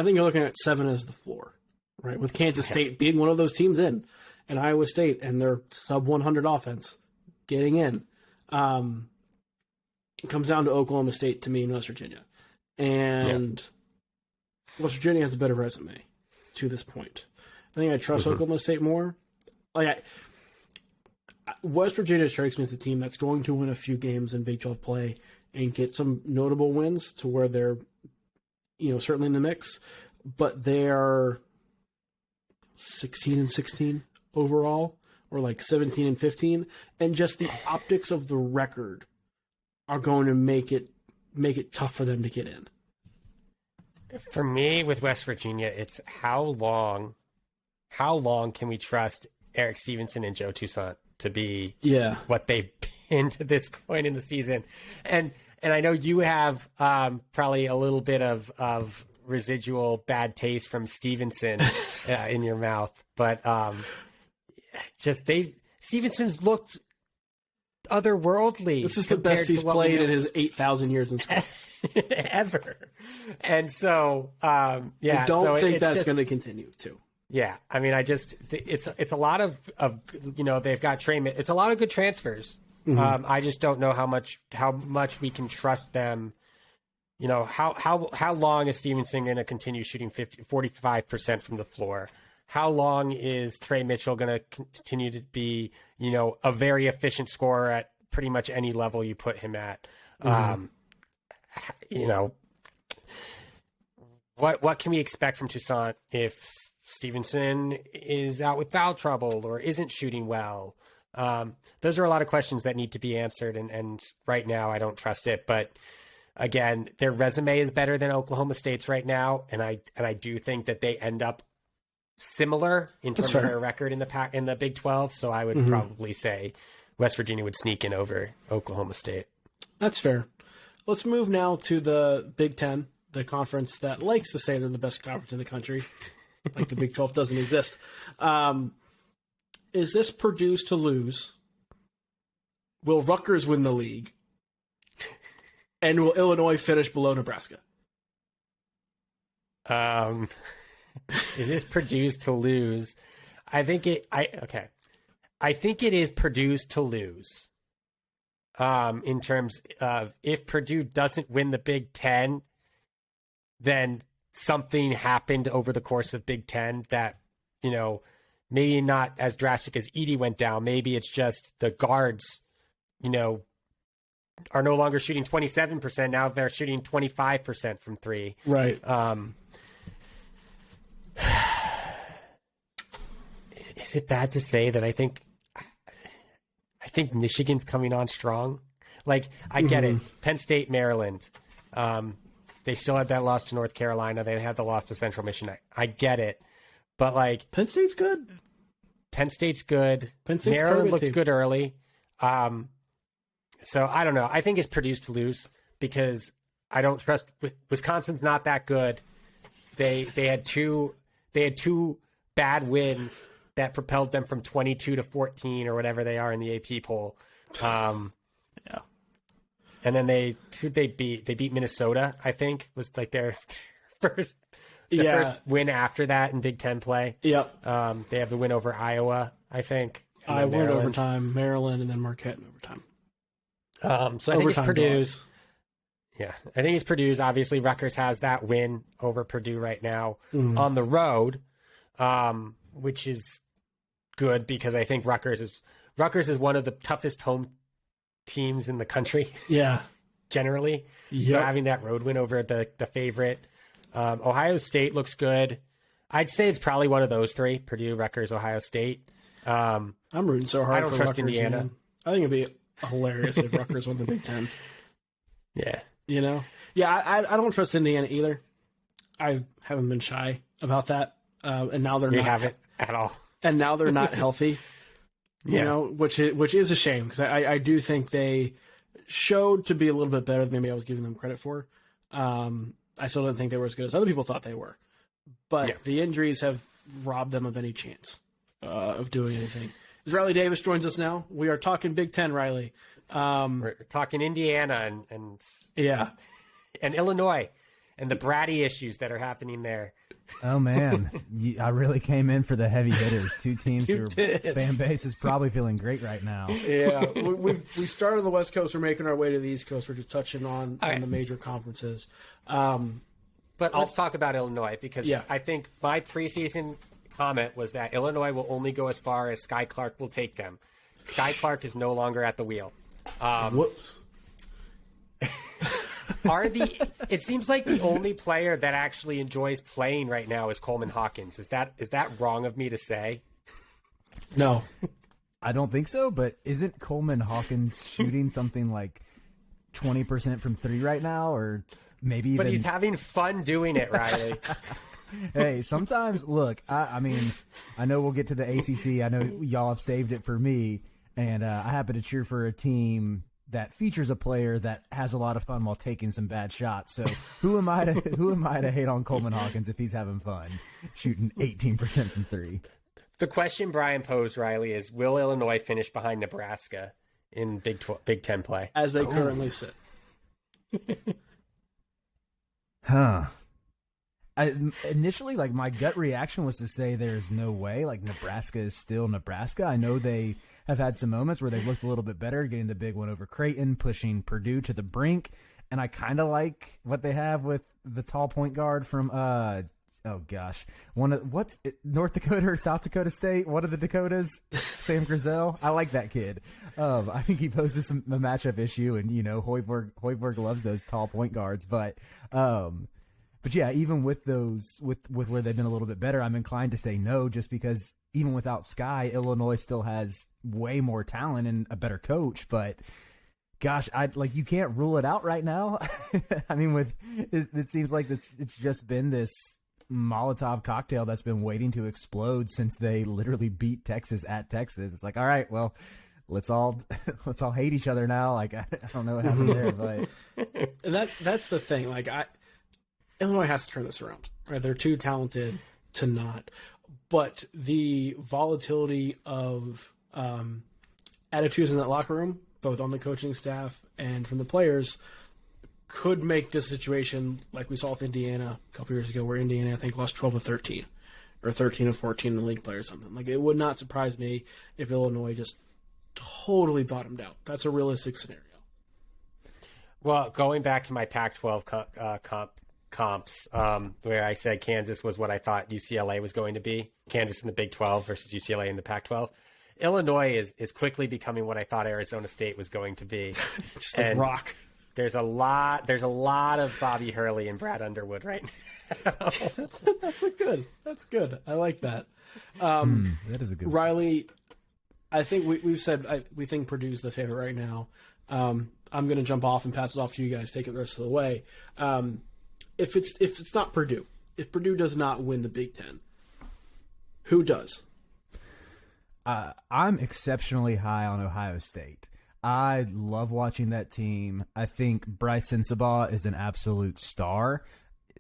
Speaker 2: think you're looking at 7 as the floor, right? With Kansas State being one of those teams in, and Iowa State and their sub 100 offense getting in. It comes down to Oklahoma State to me and West Virginia. And West Virginia has a better resume to this point. I think I trust Oklahoma State more. West Virginia strikes me as a team that's going to win a few games in Big 12 play and get some notable wins to where they're, certainly in the mix. But they are 16-16 overall, or like 17-15, and just the optics of the record are going to make it tough for them to get in.
Speaker 3: For me, with West Virginia, it's how long can we trust Eric Stevenson and Joe Toussaint to be what they've been to this point in the season? And I know you have probably a little bit of residual bad taste from Stevenson in your mouth, but Stevenson's looked otherworldly.
Speaker 2: This is the best he's played in his 8,000 years in school.
Speaker 3: Ever. And so, I
Speaker 2: don't think that's going to continue too.
Speaker 3: Yeah. I mean, it's a lot of they've got Trey. It's a lot of good transfers. I just don't know how much we can trust them. How long is Stevenson going to continue shooting 45% from the floor? How long is Trey Mitchell going to continue to be, a very efficient scorer at pretty much any level you put him at? What can we expect from Toussaint if Stevenson is out with foul trouble or isn't shooting well? Those are a lot of questions that need to be answered. And right now I don't trust it, but again, their resume is better than Oklahoma State's right now. And I do think that they end up similar in terms of their record in the Big 12. So I would probably say West Virginia would sneak in over Oklahoma State. That's
Speaker 2: fair. Let's move now to the Big 10, the conference that likes to say they're the best conference in the country. Like the Big 12 doesn't exist. Is this Purdue's to lose? Will Rutgers win the league? And will Illinois finish below Nebraska?
Speaker 3: Is this Purdue's to lose? I think it is Purdue's to lose. In terms of if Purdue doesn't win the Big 10, then something happened over the course of Big 10 that, maybe not as drastic as Edey went down. Maybe it's just the guards, are no longer shooting 27%. Now they're shooting 25% from three.
Speaker 2: Right.
Speaker 3: Is it bad to say that I think Michigan's coming on strong? Like, I get it. Penn State, Maryland. They still had that loss to North Carolina. They had the loss to Central Michigan. I get it. But, like...
Speaker 2: Penn State's good.
Speaker 3: Maryland looked good early. So, I don't know. I think it's Purdue's to lose because I don't trust... Wisconsin's not that good. They had two bad wins that propelled them from 22 to 14 or whatever they are in the AP poll. And then they beat Minnesota, I think, was like their first win after that in Big Ten play.
Speaker 2: Yep.
Speaker 3: They have the win over Iowa, I think.
Speaker 2: Iowa in overtime, Maryland, and then Marquette in overtime.
Speaker 3: So I think it's Purdue's. Yeah, I think it's Purdue's. Obviously, Rutgers has that win over Purdue right now on the road, which is good because I think Rutgers is one of the toughest home teams in the country.
Speaker 2: Yeah,
Speaker 3: generally. Yep. So having that road win over the favorite, Ohio State looks good. I'd say it's probably one of those three: Purdue, Rutgers, Ohio State.
Speaker 2: I'm rooting so hard.
Speaker 3: I don't
Speaker 2: for
Speaker 3: trust
Speaker 2: Rutgers,
Speaker 3: Indiana.
Speaker 2: Man. I think it'd be hilarious if Rutgers won the Big Ten.
Speaker 3: Yeah.
Speaker 2: Yeah, I don't trust Indiana either. I haven't been shy about that. and now they're
Speaker 3: We
Speaker 2: not
Speaker 3: haven't at all.
Speaker 2: and now they're not healthy. You know, which is a shame because I do think they showed to be a little bit better than maybe I was giving them credit for. I still don't think they were as good as other people thought they were, but the injuries have robbed them of any chance of doing anything. As Riley Davis joins us now, we are talking Big Ten, Riley.
Speaker 3: We're talking Indiana and Illinois and the bratty issues that are happening there.
Speaker 4: Oh man, I really came in for the heavy hitters. Two teams whose fan base is probably feeling great right now.
Speaker 2: Yeah, we started on the West Coast. We're making our way to the East Coast. We're just touching on the major conferences.
Speaker 3: But let's talk about Illinois because I think my preseason comment was that Illinois will only go as far as Sky Clark will take them. Sky Clark is no longer at the wheel.
Speaker 2: Whoops.
Speaker 3: It seems like the only player that actually enjoys playing right now is Coleman Hawkins. Is that wrong of me to say?
Speaker 2: No,
Speaker 4: I don't think so. But isn't Coleman Hawkins shooting something like 20% from three right now, or maybe even?
Speaker 3: But he's having fun doing it, Riley.
Speaker 4: Hey, sometimes look. I mean, I know we'll get to the ACC. I know y'all have saved it for me, and I happen to cheer for a team that features a player that has a lot of fun while taking some bad shots. So who am I to hate on Coleman Hawkins if he's having fun shooting 18% from three?
Speaker 3: The question Brian posed, Riley, is will Illinois finish behind Nebraska in Big Ten play?
Speaker 2: as they currently sit.
Speaker 4: Huh. Initially, like, my gut reaction was to say there's no way. Like, Nebraska is still Nebraska. I know they have had some moments where they've looked a little bit better, getting the big one over Creighton, pushing Purdue to the brink. And I kind of like what they have with the tall point guard from, North Dakota or South Dakota State? One of the Dakotas, Sam Grizel. I like that kid. I think he poses a matchup issue, and, you know, Hoiberg loves those tall point guards. But yeah, even with those, with where they've been a little bit better, I'm inclined to say no, just because even without Sky, Illinois still has way more talent and a better coach. But gosh, you can't rule it out right now. I mean, it seems like it's just been this Molotov cocktail that's been waiting to explode since they literally beat Texas at Texas. It's like, all right, well, let's all hate each other now. Like, I don't know what happened there, but
Speaker 2: And that's the thing. Like, Illinois has to turn this around. Right? They're too talented to not. But the volatility of attitudes in that locker room, both on the coaching staff and from the players, could make this situation like we saw with Indiana a couple years ago, where Indiana, I think, lost 12-13 or 13-14 in the league play or something. Like, it would not surprise me if Illinois just totally bottomed out. That's a realistic scenario.
Speaker 3: Well, going back to my Pac-12 comps, where I said Kansas was what I thought UCLA was going to be, Kansas in the Big 12 versus UCLA in the Pac-12. Illinois is quickly becoming what I thought Arizona State was going to be.
Speaker 2: Just a rock.
Speaker 3: There's a lot of Bobby Hurley and Brad Underwood right now.
Speaker 2: That's good. I like that.
Speaker 4: that is a good
Speaker 2: Riley, I think we've said we think Purdue's the favorite right now. I'm going to jump off and pass it off to you guys. Take it the rest of the way. If it's not Purdue, if Purdue does not win the Big Ten, who does?
Speaker 4: I'm exceptionally high on Ohio State. I love watching that team. I think Bryce Sensabaugh is an absolute star.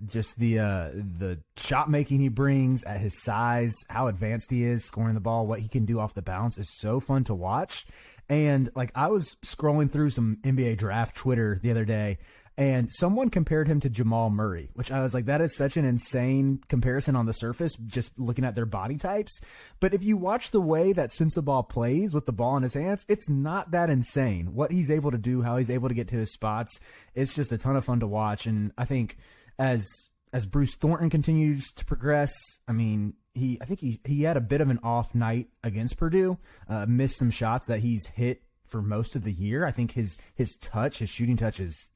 Speaker 4: Just the shot making he brings at his size, how advanced he is scoring the ball, what he can do off the bounce is so fun to watch. And like, I was scrolling through some NBA draft Twitter the other day, and someone compared him to Jamal Murray, which I was like, that is such an insane comparison on the surface, just looking at their body types. But if you watch the way that Sensabaugh plays with the ball in his hands, it's not that insane. What he's able to do, how he's able to get to his spots, it's just a ton of fun to watch. And I think as Bruce Thornton continues to progress, I mean, I think he had a bit of an off night against Purdue, missed some shots that he's hit for most of the year. I think his shooting touch is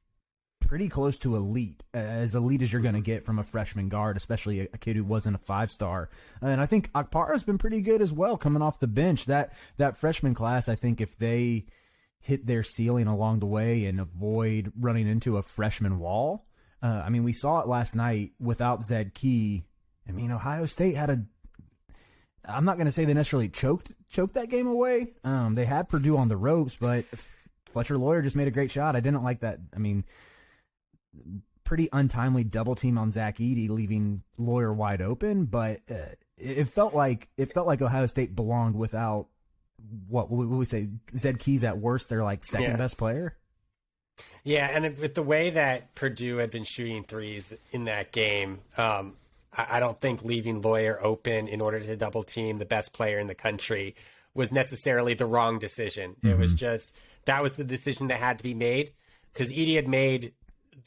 Speaker 4: pretty close to elite as you're going to get from a freshman guard, especially a kid who wasn't a 5-star. And I think Akpara's been pretty good as well coming off the bench. That freshman class, I think if they hit their ceiling along the way and avoid running into a freshman wall, I mean, we saw it last night without Zed Key. I mean, Ohio State had I'm not going to say they necessarily choked that game away. They had Purdue on the ropes, but Fletcher Lawyer just made a great shot. I didn't like that. I mean, pretty untimely double team on Zach Edey, leaving Lawyer wide open, but it felt like Ohio State belonged without what would we say, Zed Keys at worst, their like second best player.
Speaker 3: Yeah, and with the way that Purdue had been shooting threes in that game, I don't think leaving Lawyer open in order to double team the best player in the country was necessarily the wrong decision. Mm-hmm. It was just, that was the decision that had to be made, because Edey had made,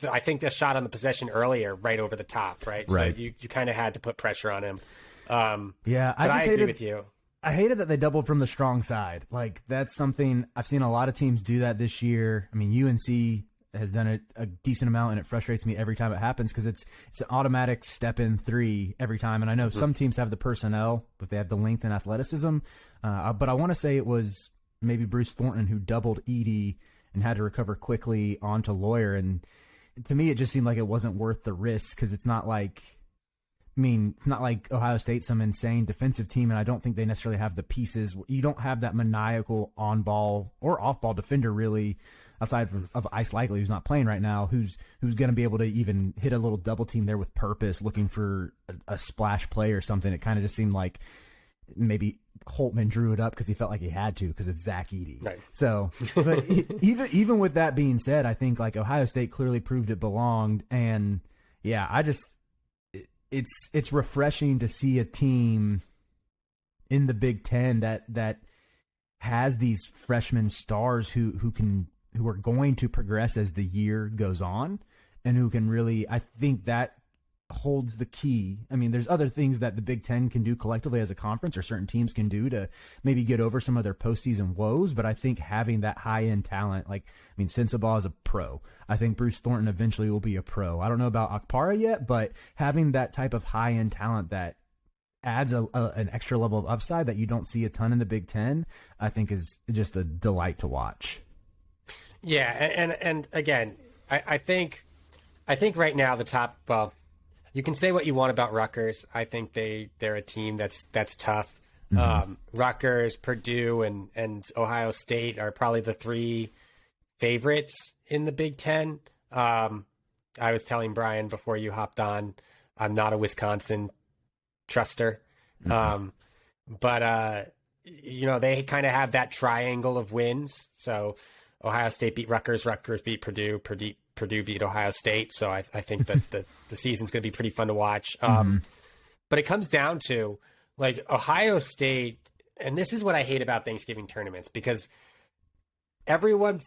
Speaker 3: I think, the shot on the possession earlier right over the top, right? So you kind of had to put pressure on him. I agree with you.
Speaker 4: I hated that they doubled from the strong side. Like, that's something I've seen a lot of teams do that this year. I mean, UNC has done it a decent amount, and it frustrates me every time it happens because it's an automatic step-in three every time. And I know some teams have the personnel, but they have the length and athleticism. But I want to say it was maybe Bruce Thornton who doubled Edey and had to recover quickly onto Lawyer. And to me, it just seemed like it wasn't worth the risk, because it's not like Ohio State's some insane defensive team, and I don't think they necessarily have the pieces. You don't have that maniacal on-ball or off-ball defender, really, aside of Ice Likely, who's not playing right now, who's going to be able to even hit a little double team there with purpose, looking for a splash play or something. It kind of just seemed like maybe Holtman drew it up because he felt like he had to, because it's Zach Edey.
Speaker 3: Right.
Speaker 4: So, but even with that being said, I think like Ohio State clearly proved it belonged, and yeah, it's refreshing to see a team in the Big Ten that has these freshman stars who are going to progress as the year goes on, and who can really, I think that holds the key. I mean, there's other things that the Big Ten can do collectively as a conference, or certain teams can do to maybe get over some of their postseason woes, but I think having that high-end talent, like, I mean, Sensabaugh is a pro. I think Bruce Thornton eventually will be a pro. I don't know about Okpara yet, but having that type of high-end talent that adds an extra level of upside that you don't see a ton in the Big Ten, I think is just a delight to watch.
Speaker 3: Yeah, and again, I think right now the top, well, you can say what you want about Rutgers. I think they're a team that's tough. Mm-hmm. Rutgers, Purdue, and Ohio State are probably the three favorites in the Big Ten. I was telling Brian before you hopped on, I'm not a Wisconsin truster. Mm-hmm. But they kind of have that triangle of wins. So Ohio State beat Rutgers, Rutgers beat Purdue, Purdue beat Ohio State. So I think that's the season's going to be pretty fun to watch. But it comes down to, like, Ohio State, and this is what I hate about Thanksgiving tournaments, because everyone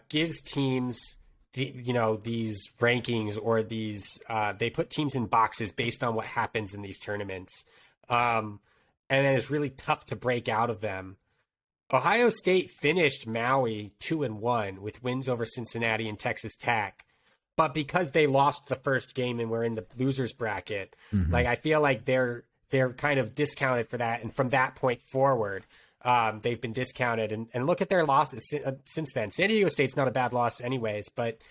Speaker 3: gives teams these rankings, or these they put teams in boxes based on what happens in these tournaments, and then it's really tough to break out of them. Ohio State finished Maui 2-1 with wins over Cincinnati and Texas Tech, but because they lost the first game and were in the losers bracket, like, I feel like they're kind of discounted for that. And from that point forward, they've been discounted. And look at their losses since then. San Diego State's not a bad loss anyways, but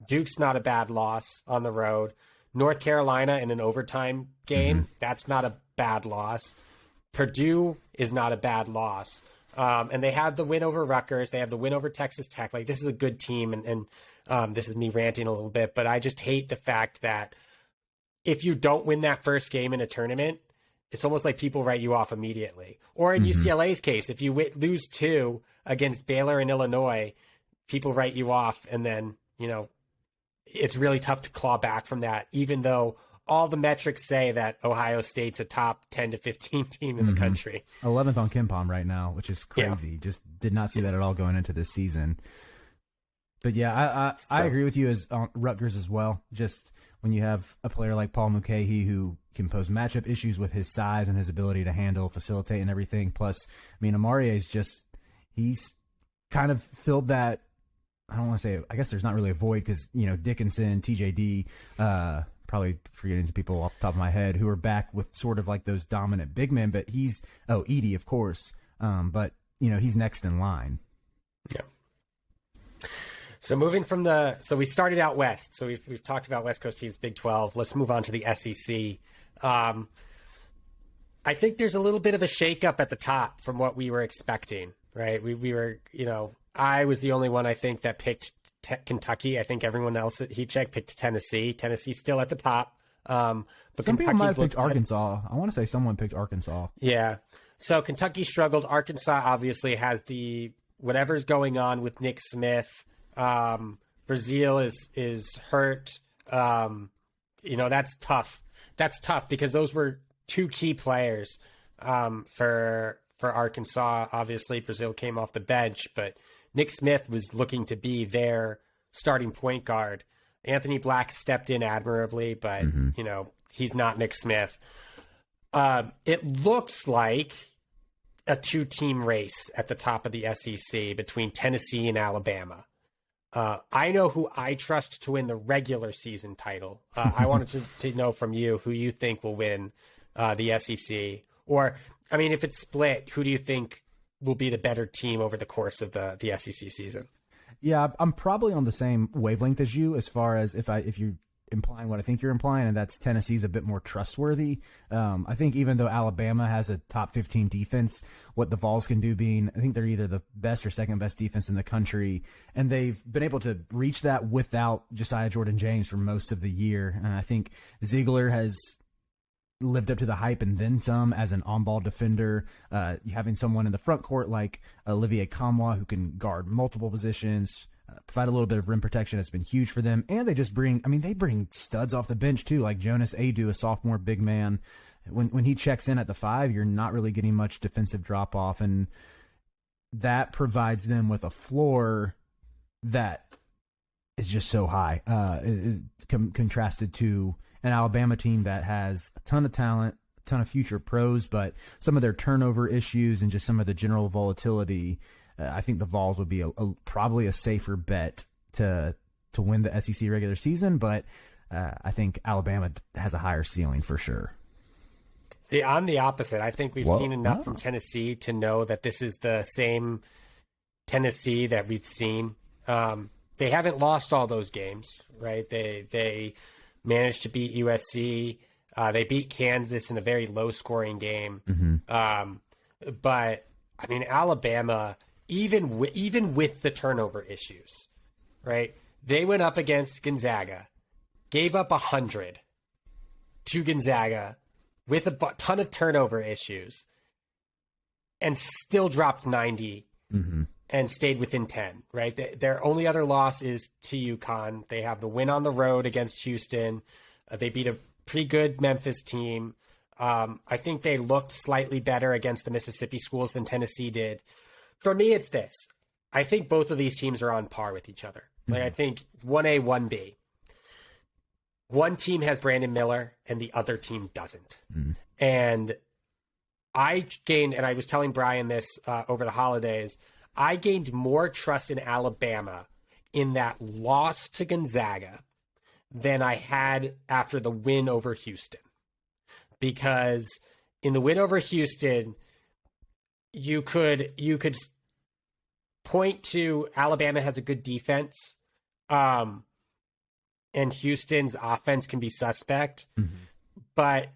Speaker 3: Duke's not a bad loss on the road. North Carolina in an overtime game, that's not a bad loss. Purdue is not a bad loss. And they have the win over Rutgers. They have the win over Texas Tech. Like, this is a good team. And this is me ranting a little bit, but I just hate the fact that if you don't win that first game in a tournament, it's almost like people write you off immediately. Or in UCLA's case, if you lose 2 against Baylor and Illinois, people write you off. And then, it's really tough to claw back from that, even though all the metrics say that Ohio State's a top 10 to 15 team in the country.
Speaker 4: 11th on KenPom right now, which is crazy. Yeah. Just did not see that at all going into this season. But yeah, I agree with you as Rutgers as well. Just when you have a player like Paul Mulcahy who can pose matchup issues with his size and his ability to handle, facilitate, and everything. Plus, I mean, Amari is he's kind of filled that. I don't want to say, I guess there's not really a void, because, Dickinson, TJD, probably forgetting some people off the top of my head who are back with sort of like those dominant big men, but Edey, of course. But, he's next in line.
Speaker 3: Yeah. So so we started out West. So we've talked about West Coast teams, Big 12. Let's move on to the SEC. I think there's a little bit of a shakeup at the top from what we were expecting, right? We were, I was the only one, I think, that picked Kentucky. I think everyone else at HeatCheck picked Tennessee. Tennessee's still at the top. But
Speaker 4: some people might have picked Arkansas. I want to say someone picked Arkansas.
Speaker 3: Yeah. So Kentucky struggled. Arkansas obviously has whatever's going on with Nick Smith. Brazil is hurt. That's tough. That's tough because those were two key players for Arkansas. Obviously, Brazil came off the bench, but Nick Smith was looking to be their starting point guard. Anthony Black stepped in admirably, but he's not Nick Smith. It looks like a two-team race at the top of the SEC between Tennessee and Alabama. I know who I trust to win the regular season title. I wanted to know from you who you think will win the SEC. Or, I mean, if it's split, who do you think will be the better team over the course of the SEC season?
Speaker 4: Yeah, I'm probably on the same wavelength as you as far as if you're implying what I think you're implying, and that's Tennessee's a bit more trustworthy. I think even though Alabama has a top 15 defense, what the Vols can do being, I think they're either the best or second best defense in the country, and they've been able to reach that without Josiah Jordan-James for most of the year. And I think Ziegler has lived up to the hype and then some as an on-ball defender. Having someone in the front court like Olivier Kamwa who can guard multiple positions, provide a little bit of rim protection has been huge for them. And they just they bring studs off the bench too, like Jonas Adu, a sophomore big man. When he checks in at the 5, you're not really getting much defensive drop off, and that provides them with a floor that is just so high, contrasted to an Alabama team that has a ton of talent, a ton of future pros, but some of their turnover issues and just some of the general volatility. I think the Vols would be probably a safer bet to win the SEC regular season, but I think Alabama has a higher ceiling for sure.
Speaker 3: See, I'm the opposite. I think we've seen enough from Tennessee to know that this is the same Tennessee that we've seen. They haven't lost all those games, right? They managed to beat USC. They beat Kansas in a very low-scoring game. But, I mean, Alabama, even with the turnover issues, right? They went up against Gonzaga, gave up 100 to Gonzaga with a ton of turnover issues, and still dropped 90 and stayed within 10, right? Their only other loss is to UConn. They have the win on the road against Houston. They beat a pretty good Memphis team. I think they looked slightly better against the Mississippi schools than Tennessee did. For me, it's this. I think both of these teams are on par with each other. Like, I think 1A, 1B. One team has Brandon Miller and the other team doesn't. And I gained, and I was telling Brian this over the holidays, I gained more trust in Alabama in that loss to Gonzaga than I had after the win over Houston. Because in the win over Houston, you could point to Alabama has a good defense, and Houston's offense can be suspect. But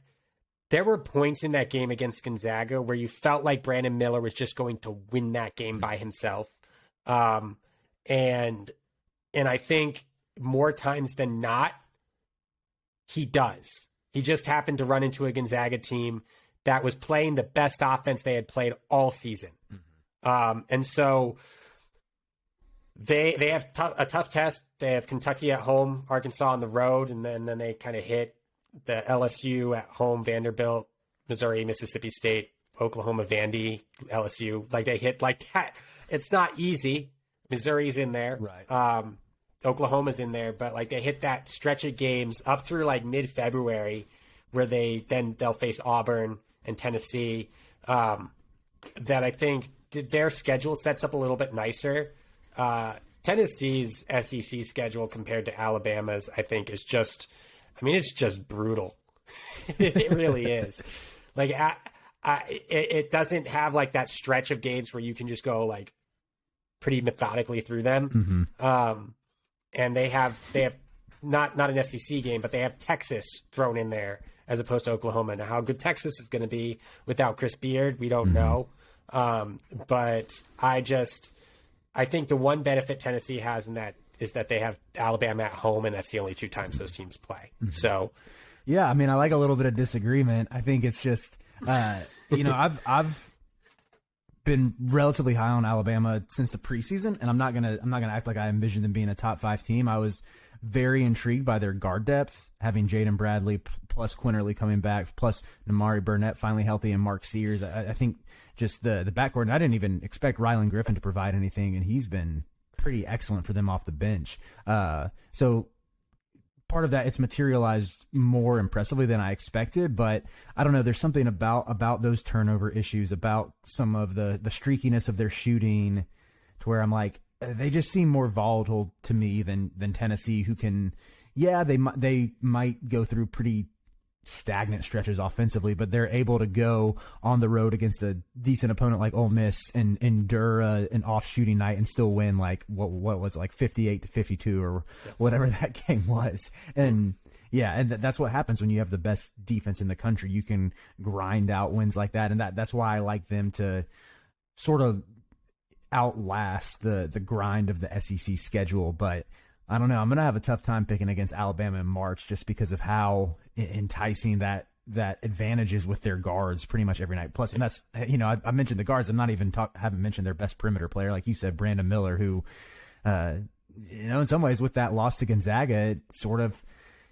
Speaker 3: there were points in that game against Gonzaga where you felt like Brandon Miller was just going to win that game by himself. And I think more times than not, he does. He just happened to run into a Gonzaga team that was playing the best offense they had played all season. And so they have a tough test. They have Kentucky at home, Arkansas on the road, and then they kind of hit the LSU at home, Vanderbilt, Missouri, Mississippi State, Oklahoma, Vandy, LSU. Like, they hit like that. It's not easy. Missouri's in there.
Speaker 4: Right.
Speaker 3: Oklahoma's in there, but like they hit that stretch of games up through like mid-February where they'll face Auburn and Tennessee. That I think their schedule sets up a little bit nicer. Tennessee's SEC schedule compared to Alabama's, I think, is just, I mean, it's just brutal. It really is. Like, it doesn't have like that stretch of games where you can just go like pretty methodically through them. and they have not an SEC game, but they have Texas thrown in there as opposed to Oklahoma. Now, how good Texas is going to be without Chris Beard, we don't know. But I think the one benefit Tennessee has in that is that they have Alabama at home, and that's the only 2 times those teams play. So,
Speaker 4: yeah, I mean, I like a little bit of disagreement. I think it's just, I've been relatively high on Alabama since the preseason, and I'm not gonna act like I envisioned them being a top 5 team. I was very intrigued by their guard depth, having Jaden Bradley plus Quinterly coming back, plus Namari Burnett finally healthy, and Mark Sears. I think just the backcourt, and I didn't even expect Rylan Griffin to provide anything, and he's been pretty excellent for them off the bench. So part of that, it's materialized more impressively than I expected, but I don't know. There's something about those turnover issues, about some of the streakiness of their shooting, to where I'm like, they just seem more volatile to me than Tennessee, who can, they might go through pretty stagnant stretches offensively, but they're able to go on the road against a decent opponent like Ole Miss and endure an off shooting night and still win, like what was it, like 58-52 or whatever that game was. And and that's what happens when you have the best defense in the country. You can grind out wins like that, and that's why I like them to sort of outlast the grind of the SEC schedule. But I don't know. I'm going to have a tough time picking against Alabama in March, just because of how enticing that advantage is with their guards pretty much every night. Plus, and that's, I mentioned the guards. I'm not even haven't mentioned their best perimeter player, like you said, Brandon Miller, who, in some ways with that loss to Gonzaga, it sort of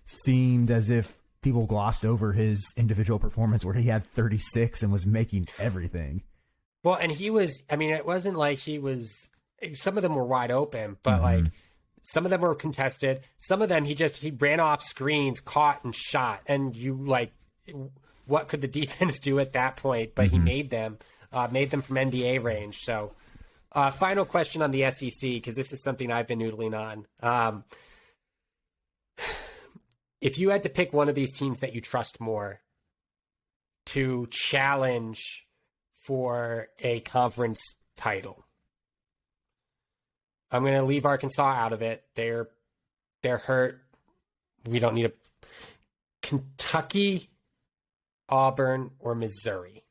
Speaker 4: seemed as if people glossed over his individual performance, where he had 36 and was making everything.
Speaker 3: Well, and he was, it wasn't like some of them were wide open, but like, some of them were contested. Some of them he ran off screens, caught and shot. And you what could the defense do at that point? But he made them from NBA range. So final question on the SEC, because this is something I've been noodling on. If you had to pick one of these teams that you trust more to challenge for a conference title, I'm going to leave Arkansas out of it. They're hurt. We don't need Kentucky, Auburn, or Missouri.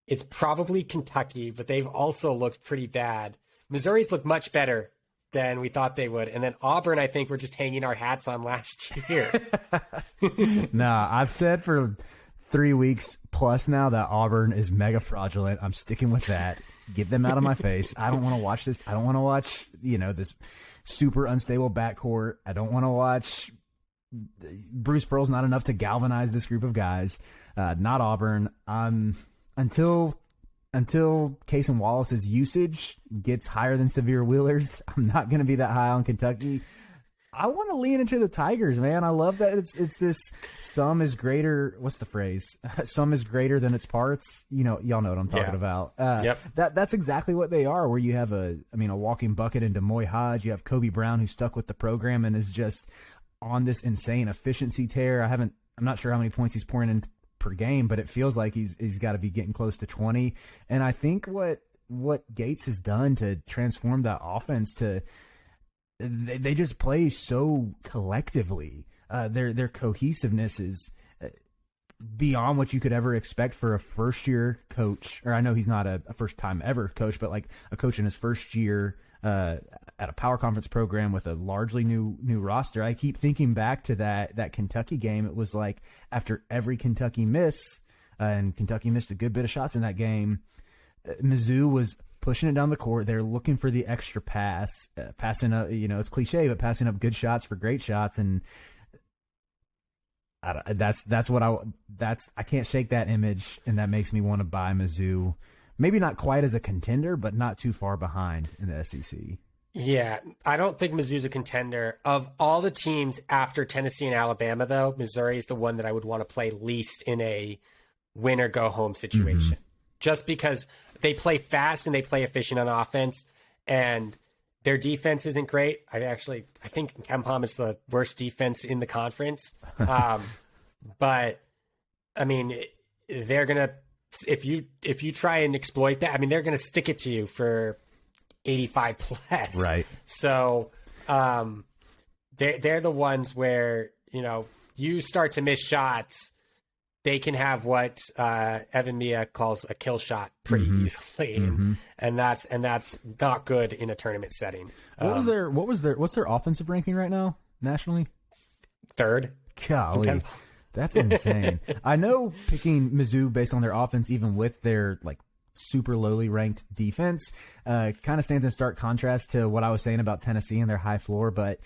Speaker 3: It's probably Kentucky, but they've also looked pretty bad. Missouri's looked much better than we thought they would. And then Auburn, I think we're just hanging our hats on last year.
Speaker 4: Nah, I've said for 3 weeks plus now that Auburn is mega fraudulent. I'm sticking with that. Get them out of my face. I don't want to watch this. I don't want to watch, this super unstable backcourt. I don't want to watch Bruce Pearl's not enough to galvanize this group of guys. Not Auburn. Until Case and Wallace's usage gets higher than Severe Wheeler's, I'm not going to be that high on Kentucky. I want to lean into the Tigers, man. I love that it's this sum is greater. What's the phrase? Sum is greater than its parts. Y'all know what I'm talking about.
Speaker 3: Yep.
Speaker 4: That's exactly what they are. Where you have a walking bucket in Demoy Hodge. You have Kobe Brown, who's stuck with the program and is just on this insane efficiency tear. I'm not sure how many points he's pouring in per game, but it feels like he's got to be getting close to 20. And I think what Gates has done to transform that offense they just play so collectively. Their cohesiveness is beyond what you could ever expect for a first-year coach. Or I know he's not a first-time ever coach, but like a coach in his first year at a power conference program with a largely new roster. I keep thinking back to that Kentucky game. It was like after every Kentucky miss, and Kentucky missed a good bit of shots in that game, Mizzou was pushing it down the court. They're looking for the extra pass, passing up, it's cliche, but passing up good shots for great shots. And I can't shake that image. And that makes me want to buy Mizzou. Maybe not quite as a contender, but not too far behind in the SEC.
Speaker 3: Yeah, I don't think Mizzou's a contender. Of all the teams after Tennessee and Alabama, though, Missouri is the one that I would want to play least in a win or go home situation. Just because they play fast and they play efficient on offense, and their defense isn't great. I think KenPom is the worst defense in the conference. But they're gonna, if you try and exploit that, they're gonna stick it to you for 85 plus.
Speaker 4: Right.
Speaker 3: So they're the ones where, you start to miss shots, they can have what Evan Mia calls a kill shot pretty easily, and that's not good in a tournament setting.
Speaker 4: What's their offensive ranking right now nationally?
Speaker 3: Third.
Speaker 4: Golly, that's insane. I know picking Mizzou based on their offense, even with their super lowly ranked defense, kind of stands in stark contrast to what I was saying about Tennessee and their high floor. But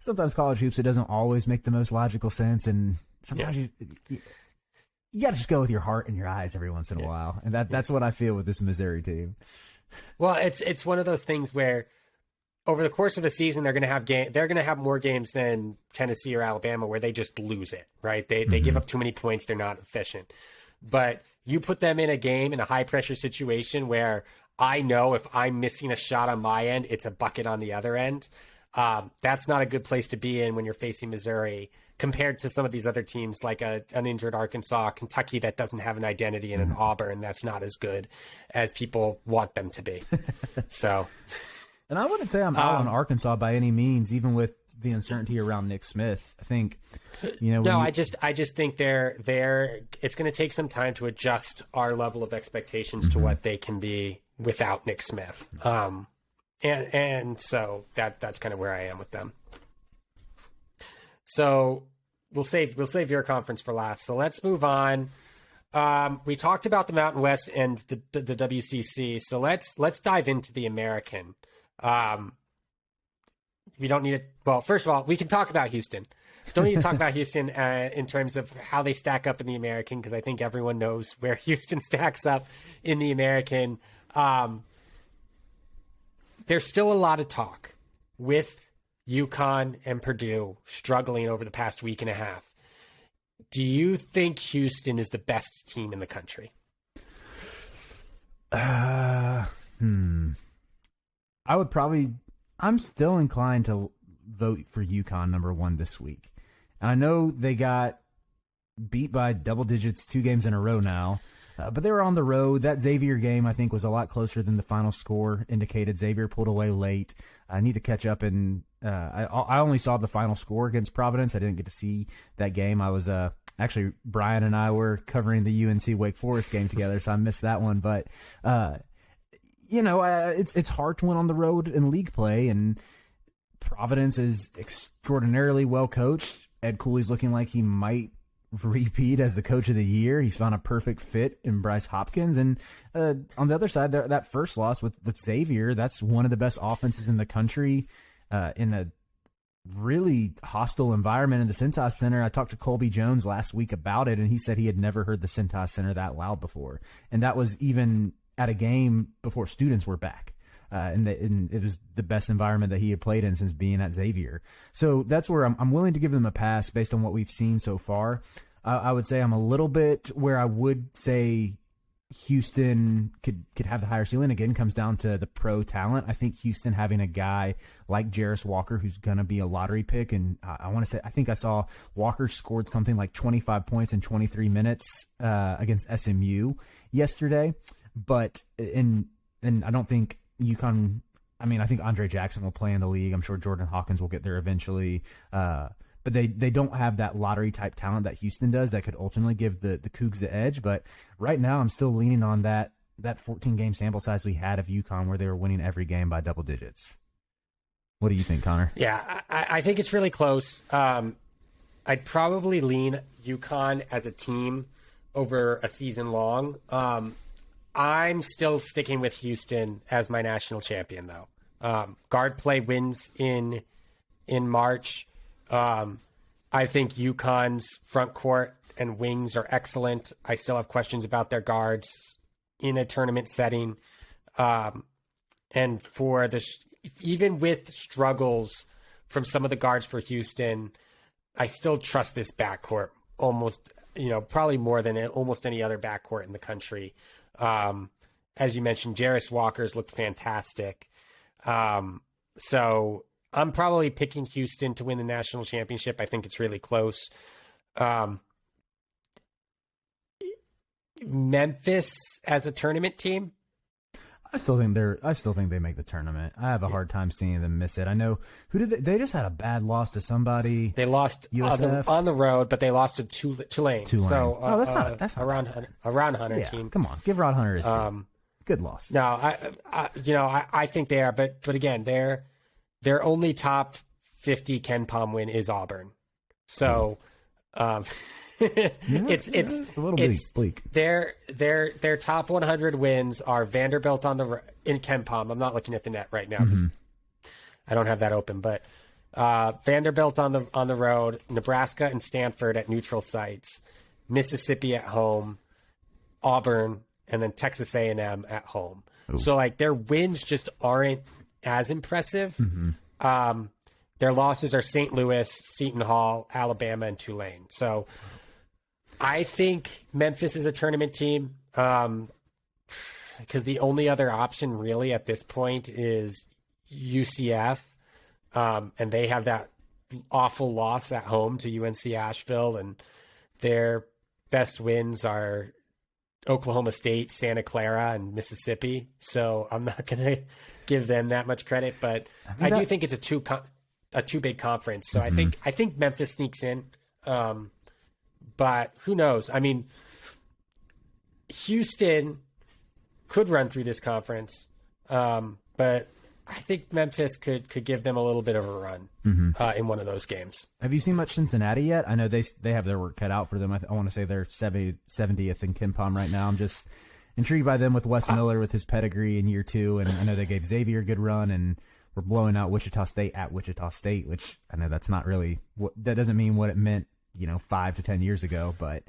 Speaker 4: sometimes college hoops, it doesn't always make the most logical sense, and sometimes you got to just go with your heart and your eyes every once in a while, and that's what I feel with this Missouri team.
Speaker 3: Well, it's one of those things where over the course of a season, they're going to have more games than Tennessee or Alabama where they just lose it, right? They give up too many points. They're not efficient. But you put them in a game in a high pressure situation where I know if I'm missing a shot on my end, it's a bucket on the other end. That's not a good place to be in when you're facing Missouri compared to some of these other teams like an injured Arkansas, Kentucky that doesn't have an identity, and an Auburn that's not as good as people want them to be. So...
Speaker 4: And I wouldn't say I'm out on Arkansas by any means, even with the uncertainty around Nick Smith. I think,
Speaker 3: I just think it's going to take some time to adjust our level of expectations to what they can be without Nick Smith. And so that's kind of where I am with them. So we'll save your conference for last. So let's move on. We talked about the Mountain West and the WCC. So let's dive into the American. We don't need to. Well, first of all, we can talk about Houston. Don't need to talk about Houston in terms of how they stack up in the American, because I think everyone knows where Houston stacks up in the American. There's still a lot of talk with UConn and Purdue struggling over the past week and a half. Do you think Houston is the best team in the country?
Speaker 4: I'm still inclined to vote for UConn number one this week. And I know they got beat by double digits 2 games in a row now, but they were on the road. That Xavier game, I think, was a lot closer than the final score indicated. Xavier pulled away late. I need to catch up, and I only saw the final score against Providence. I didn't get to see that game. I was actually, Brian and I were covering the UNC Wake Forest game together, so I missed that one. But it's hard to win on the road in league play, and Providence is extraordinarily well coached. Ed Cooley's looking like he might repeat as the coach of the year. He's found a perfect fit in Bryce Hopkins. And on the other side, that first loss with Xavier, that's one of the best offenses in the country in a really hostile environment in the Cintas Center. I talked to Colby Jones last week about it, and he said he had never heard the Cintas Center that loud before. And that was even at a game before students were back. And it was the best environment that he had played in since being at Xavier. So that's where I'm willing to give them a pass based on what we've seen so far. I would say I'm a little bit where I would say Houston could have the higher ceiling. Again, comes down to the pro talent. I think Houston having a guy like Jarris Walker, who's going to be a lottery pick, and I want to say, I think I saw Walker scored something like 25 points in 23 minutes against SMU yesterday. But and I don't think UConn. I mean, I think Andre Jackson will play in the league. I'm sure Jordan Hawkins will get there eventually. But they don't have that lottery type talent that Houston does that could ultimately give the Cougs the edge. But right now, I'm still leaning on that 14 game sample size we had of UConn, where they were winning every game by double digits. What do you think, Connor?
Speaker 3: Yeah, I think it's really close. I'd probably lean UConn as a team over a season long. I'm still sticking with Houston as my national champion, though. Guard play wins in March. I think UConn's front court and wings are excellent. I still have questions about their guards in a tournament setting. And for even with struggles from some of the guards for Houston, I still trust this backcourt almost, probably more than almost any other backcourt in the country. As you mentioned, Jarris Walker's looked fantastic. So I'm probably picking Houston to win the national championship. I think it's really close. Memphis as a tournament team?
Speaker 4: I still think they make the tournament. I have a hard time seeing them miss it. I know they just had a bad loss to somebody.
Speaker 3: They lost
Speaker 4: USF?
Speaker 3: on the road, but they lost to Tulane. So
Speaker 4: that's not
Speaker 3: Ron Hunter
Speaker 4: yeah,
Speaker 3: team.
Speaker 4: Come on, give Rod Hunter his good loss.
Speaker 3: No, I think they are, but again, their only top 50 Ken Pom win is Auburn. So it's
Speaker 4: a little bleak.
Speaker 3: Their top 100 wins are Vanderbilt in Ken Pom. I'm not looking at the net right now because I don't have that open, but Vanderbilt on the road, Nebraska and Stanford at neutral sites, Mississippi at home, Auburn, and then Texas A&M at home. Ooh. So like their wins just aren't as impressive. Their losses are St. Louis, Seton Hall, Alabama, and Tulane. So I think Memphis is a tournament team because the only other option really at this point is UCF, and they have that awful loss at home to UNC Asheville, and their best wins are Oklahoma State, Santa Clara, and Mississippi. So I'm not going to give them that much credit, but I do think it's a too big conference. So I think Memphis sneaks in. But who knows? I mean, Houston could run through this conference, but I think Memphis could give them a little bit of a run in one of those games.
Speaker 4: Have you seen much Cincinnati yet? I know they have their work cut out for them. I want to say they're 70th in Ken Pom right now. I'm just intrigued by them with Wes Miller with his pedigree in year 2, and I know they gave Xavier a good run, and we're blowing out Wichita State at Wichita State, which I know that's not really that doesn't mean what it meant 5 to 10 years ago, but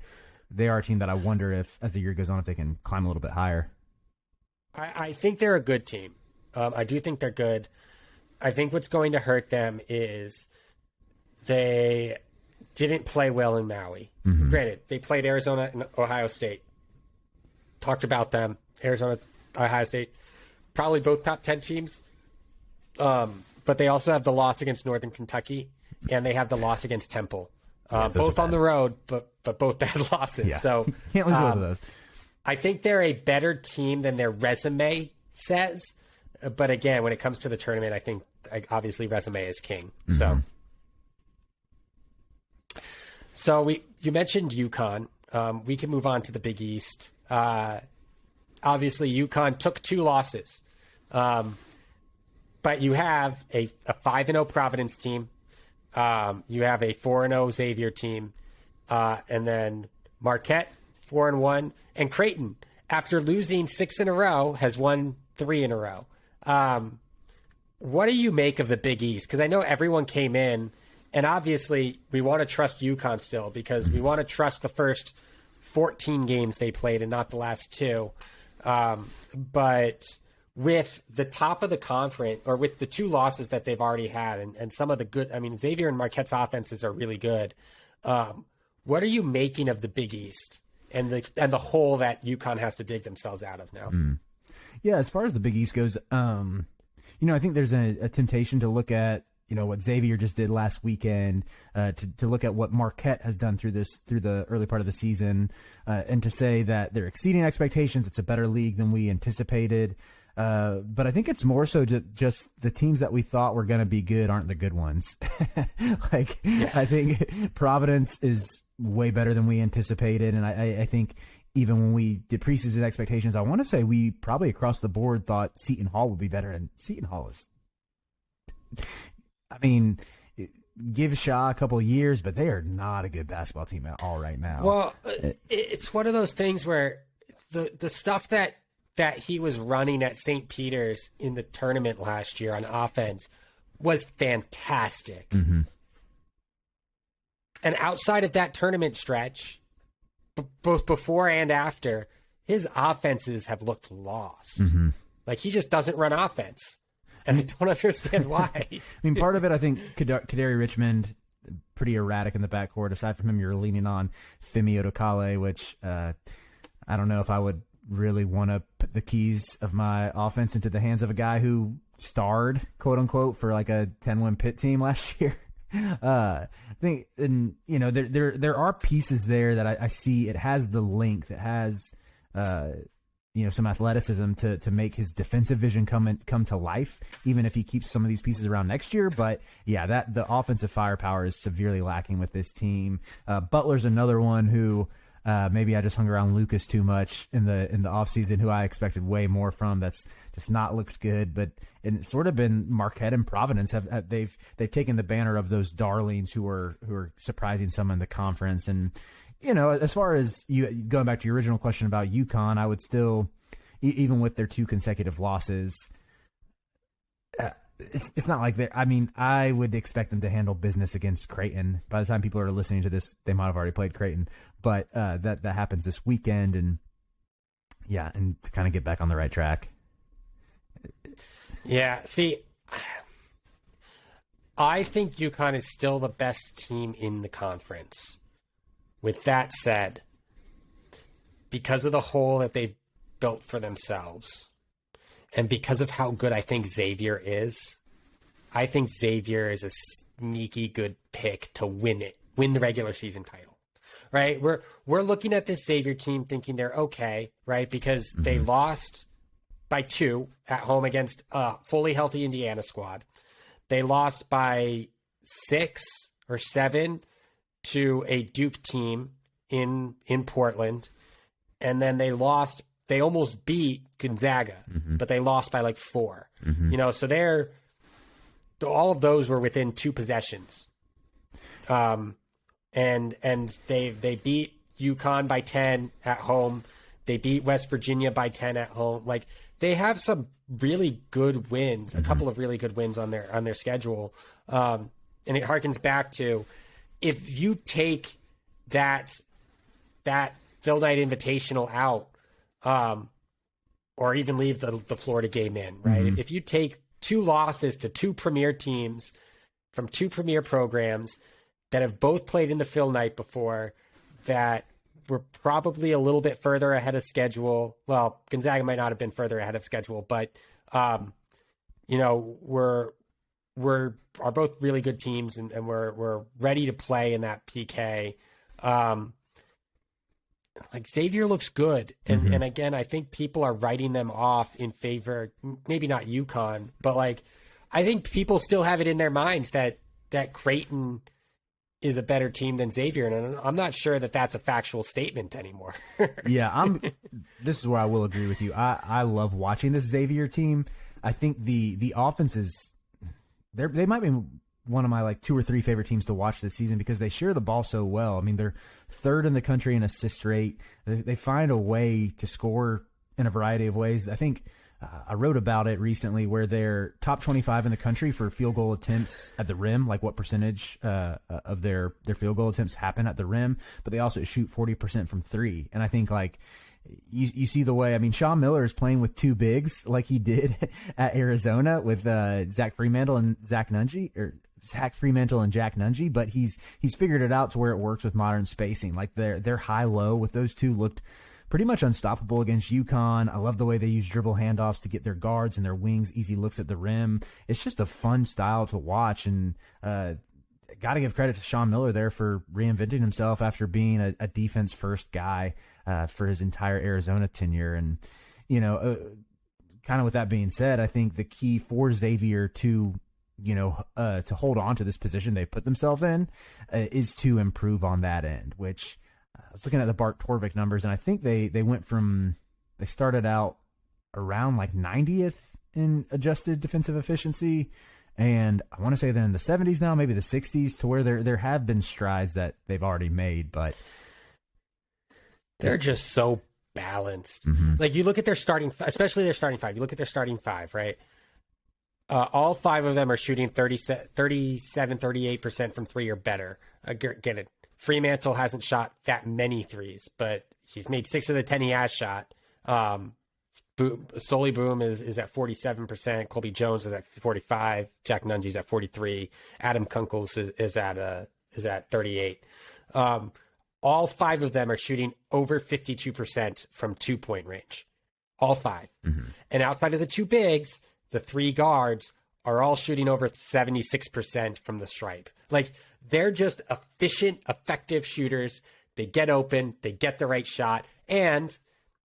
Speaker 4: they are a team that I wonder if, as the year goes on, if they can climb a little bit higher.
Speaker 3: I think they're a good team. I do think they're good. I think what's going to hurt them is they didn't play well in Maui. Granted, they played Arizona and Ohio State. Talked about them. Arizona, Ohio State, probably both top 10 teams. But they also have the loss against Northern Kentucky, and they have the loss against Temple. Both on the road, but both bad losses. Yeah. So
Speaker 4: can't lose both of those.
Speaker 3: I think they're a better team than their resume says. But again, when it comes to the tournament, I think obviously resume is king. So you mentioned UConn. We can move on to the Big East. Obviously, UConn took 2 losses. But you have a 5-0 Providence team. You have a 4-0 Xavier team. And then Marquette, 4-1. And Creighton, after losing 6 in a row, has won 3 in a row. What do you make of the Big East? Because I know everyone came in, and obviously we want to trust UConn still because we want to trust the first 14 games they played and not the last 2. But with the top of the conference, or with the 2 losses that they've already had, and some of the good, I mean, Xavier and Marquette's offenses are really good. What are you making of the Big East and the hole that UConn has to dig themselves out of now?
Speaker 4: Yeah, as far as the Big East goes, I think there's a temptation to look at what Xavier just did last weekend, to look at what Marquette has done through the early part of the season, and to say that they're exceeding expectations. It's a better league than we anticipated. But I think it's more so just the teams that we thought were going to be good aren't the good ones. I think Providence is way better than we anticipated. And I think even when we did preseason expectations, I want to say we probably across the board thought Seton Hall would be better. And Seton Hall is, give Shaw a couple of years, but they are not a good basketball team at all right now.
Speaker 3: Well, it's one of those things where the stuff that he was running at St. Peter's in the tournament last year on offense was fantastic. And outside of that tournament stretch, both before and after, his offenses have looked lost. Like, he just doesn't run offense. And I don't understand why.
Speaker 4: Part of it, I think, Kaderi Richmond, pretty erratic in the backcourt. Aside from him, you're leaning on Femi Odokale, which I don't know if I would really want to put the keys of my offense into the hands of a guy who starred, quote unquote, for like a 10-win Pitt team last year. I think, and there are pieces there that I see. It has the length. It has some athleticism to make his defensive vision come to life, even if he keeps some of these pieces around next year. But yeah, that the offensive firepower is severely lacking with this team. Butler's another one who maybe I just hung around Lucas too much in the offseason, who I expected way more from. That's just not looked good. But it's sort of been Marquette and Providence they've taken the banner of those darlings who are surprising some in the conference. And as far as you going back to your original question about UConn, I would still, even with their 2 consecutive losses, it's not like I mean, I would expect them to handle business against Creighton. By the time people are listening to this, they might have already played Creighton, but that happens this weekend, and to kind of get back on the right track.
Speaker 3: Yeah, see, I think UConn is still the best team in the conference. With that said, because of the hole that they've built for themselves, and because of how good I think Xavier is, I think Xavier is a sneaky good pick to win the regular season title, right? We're looking at this Xavier team thinking they're okay, right? Because they lost by 2 at home against a fully healthy Indiana squad. They lost by 6 or 7 to a Duke team in Portland, and then they almost beat Gonzaga, but they lost by like 4. So all of those were within 2 possessions. And they beat UConn by 10 at home. They beat West Virginia by 10 at home. Like, they have some really good wins, a couple of really good wins on their schedule. And it harkens back to, if you take that Phil Knight Invitational out, or even leave the Florida game in, right? If you take 2 losses to 2 premier teams from 2 premier programs that have both played in the Phil Knight before, that were probably a little bit further ahead of schedule. Well, Gonzaga might not have been further ahead of schedule, but are both really good teams, and we're ready to play in that PK. Like, Xavier looks good, and again, I think people are writing them off in favor, maybe not UConn, but like, I think people still have it in their minds that Creighton is a better team than Xavier, and I'm not sure that that's a factual statement anymore.
Speaker 4: Yeah, this is where I will agree with you. I love watching this Xavier team. I think the offense is, they might be one of my like 2 or 3 favorite teams to watch this season, because they share the ball so well. I mean, they're 3rd in the country in assist rate. They find a way to score in a variety of ways. I think I wrote about it recently, where they're top 25 in the country for field goal attempts at the rim, like what percentage of their field goal attempts happen at the rim, but they also shoot 40% from 3. And I think, like, you see the way, I mean, Sean Miller is playing with 2 bigs like he did at Arizona with Zach Fremantle and Jack Nungy, but he's figured it out to where it works with modern spacing. Like, their high-low with those 2 looked pretty much unstoppable against UConn. I love the way they use dribble handoffs to get their guards and their wings easy looks at the rim. It's just a fun style to watch, and got to give credit to Sean Miller there for reinventing himself after being a defense-first guy for his entire Arizona tenure. And, kind of with that being said, I think the key for Xavier to hold on to this position they put themselves in is to improve on that end, which I was looking at the Bart Torvik numbers, and I think they started out around like 90th in adjusted defensive efficiency, and I want to say they're in the 70s now, maybe the 60s, to where there have been strides that they've already made, but
Speaker 3: they're just so balanced. Like, you look at their starting, especially their starting 5. You look at their starting 5, right? All 5 of them are shooting 37, 38% from 3 or better. Get it. Fremantle hasn't shot that many threes, but he's made 6 of the 10 he has shot. Solly Boom is at 47%. Colby Jones is at 45. Jack Nungy's at 43. Adam Kunkles is at 38. All 5 of them are shooting over 52% from 2-point range. All 5. And outside of the 2 bigs, the 3 guards are all shooting over 76% from the stripe. Like, they're just efficient, effective shooters. They get open, they get the right shot, and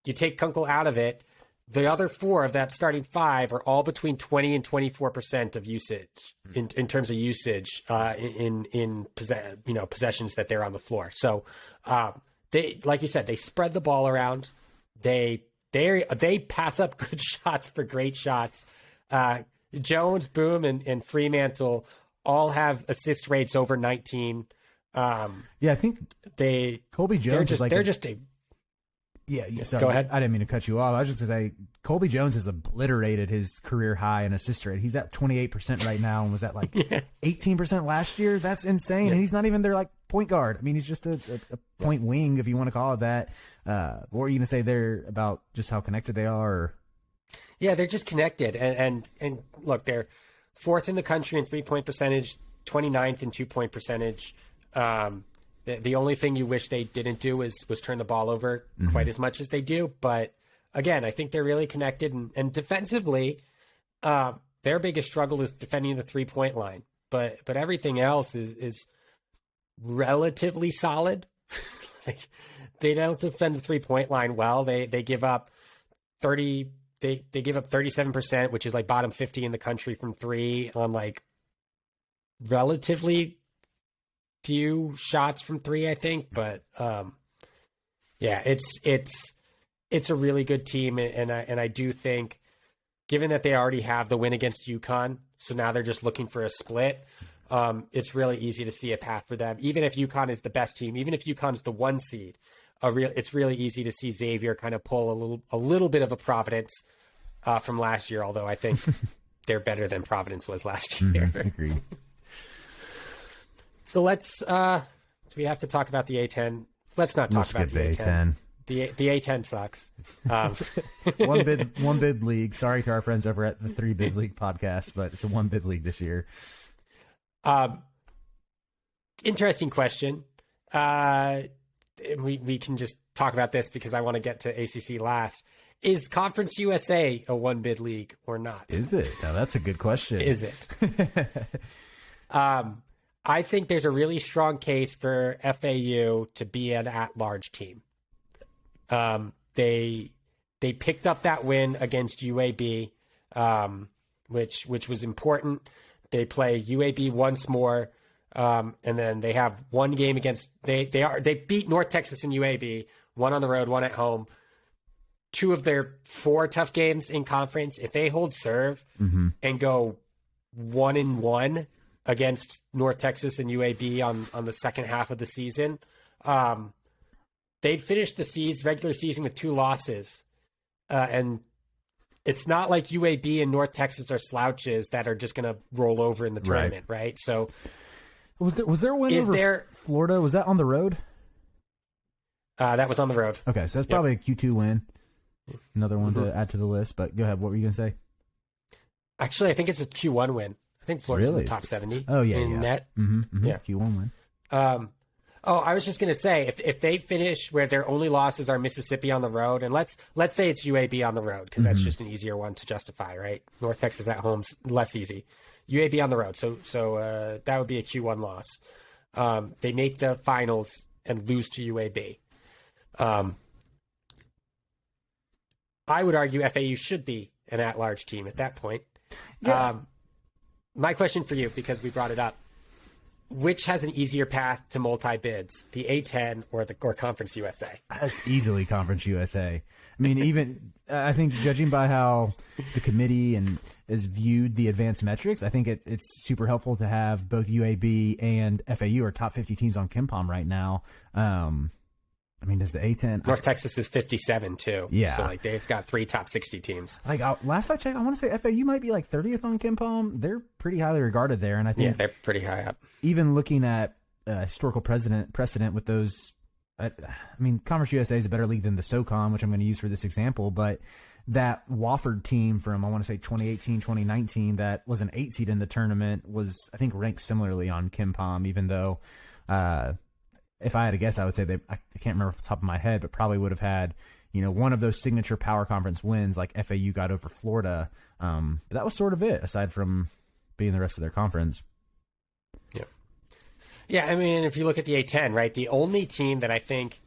Speaker 3: you take Kunkel out of it, the other 4 of that starting 5 are all between 20 and 24% of usage in terms of usage in possessions that they're on the floor. So they, like you said, they spread the ball around. They pass up good shots for great shots. Jones, Boom, and Fremantle all have assist rates over 19.
Speaker 4: I think Colby Jones sorry,
Speaker 3: go ahead.
Speaker 4: I didn't mean to cut you off. I was just going to say Colby Jones has obliterated his career high in assist rate. He's at 28% right now, and was that 18% last year? That's insane.
Speaker 3: Yeah.
Speaker 4: And he's not even their point guard. I mean, he's just a point wing, if you want to call it that. What were you going to say there about just how connected they are? Or?
Speaker 3: Yeah, they're just connected. And look, they're 4th in the country in 3-point percentage, 29th in 2-point percentage. The only thing you wish they didn't do was turn the ball over quite as much as they do. But again, I think they're really connected. And defensively, their biggest struggle is defending the 3-point line. But everything else is relatively solid. They don't defend the 3-point line well. They give up 30. They give up 37%, which is bottom 50 in the country from 3 on relatively few shots from 3, I think. But it's a really good team, and I do think, given that they already have the win against UConn, so now they're just looking for a split. It's really easy to see a path for them. Even if UConn is the best team, even if UConn's the 1 seed, it's really easy to see Xavier kind of pull a little bit of a Providence from last year. Although I think they're better than Providence was last year.
Speaker 4: Agreed.
Speaker 3: So let's. Do we have to talk about the A10? Let's not talk about the A10. The A10 sucks.
Speaker 4: One bid league. Sorry to our friends over at the 3 Bid League podcast, but it's a 1 bid league this year.
Speaker 3: Interesting question. We can just talk about this because I want to get to ACC last. Is Conference USA a 1 bid league or not?
Speaker 4: Is it? Now that's a good question.
Speaker 3: Is it? I think there's a really strong case for FAU to be an at-large team. They picked up that win against UAB, which was important. They play UAB once more, and then they have one game against they beat North Texas and UAB, one on the road, one at home. 2 of their 4 tough games in conference. If they hold serve and go 1-1 against North Texas and UAB on the second half of the season, they'd finish the regular season with 2 losses, and it's not like UAB and North Texas are slouches that are just going to roll over in the tournament, right? So,
Speaker 4: was there one over Florida? Was that on the road?
Speaker 3: That was on the road.
Speaker 4: Okay, so that's probably a Q2 win. Another one to add to the list. But go ahead. What were you going to say?
Speaker 3: Actually, I think it's a Q1 win. I think Florida's in the top 70.
Speaker 4: Oh yeah,
Speaker 3: in net.
Speaker 4: Yeah, Q1 win.
Speaker 3: I was just going to say, if they finish where their only losses are Mississippi on the road, and let's say it's UAB on the road, because that's just an easier one to justify, right? North Texas at home's less easy. UAB on the road, so that would be a Q1 loss. They make the finals and lose to UAB. I would argue FAU should be an at-large team at that point. Yeah. My question for you, because we brought it up, which has an easier path to multi-bids, the A10 or Conference USA?
Speaker 4: That's easily Conference USA. I mean, even I think judging by how the committee is viewed the advanced metrics, I think it's super helpful to have both UAB and FAU are top 50 teams on KenPom right now. I mean, does the A10...
Speaker 3: North Texas is 57, too.
Speaker 4: Yeah.
Speaker 3: So, they've got 3 top 60 teams.
Speaker 4: Last I checked, I want to say FAU might be 30th on KenPom. They're pretty highly regarded there, and I think...
Speaker 3: Yeah, they're pretty high up.
Speaker 4: Even looking at historical precedent with those... I mean, Conference USA is a better league than the SoCon, which I'm going to use for this example, but that Wofford team from, I want to say, 2018, 2019, that was an 8 seed in the tournament, was, I think, ranked similarly on KenPom, even though... if I had to guess, I would say I can't remember off the top of my head, but probably would have had, one of those signature power conference wins like FAU got over Florida. But that was sort of it, aside from being the rest of their conference.
Speaker 3: Yeah. Yeah, I mean, if you look at the A10, right, the only team that I think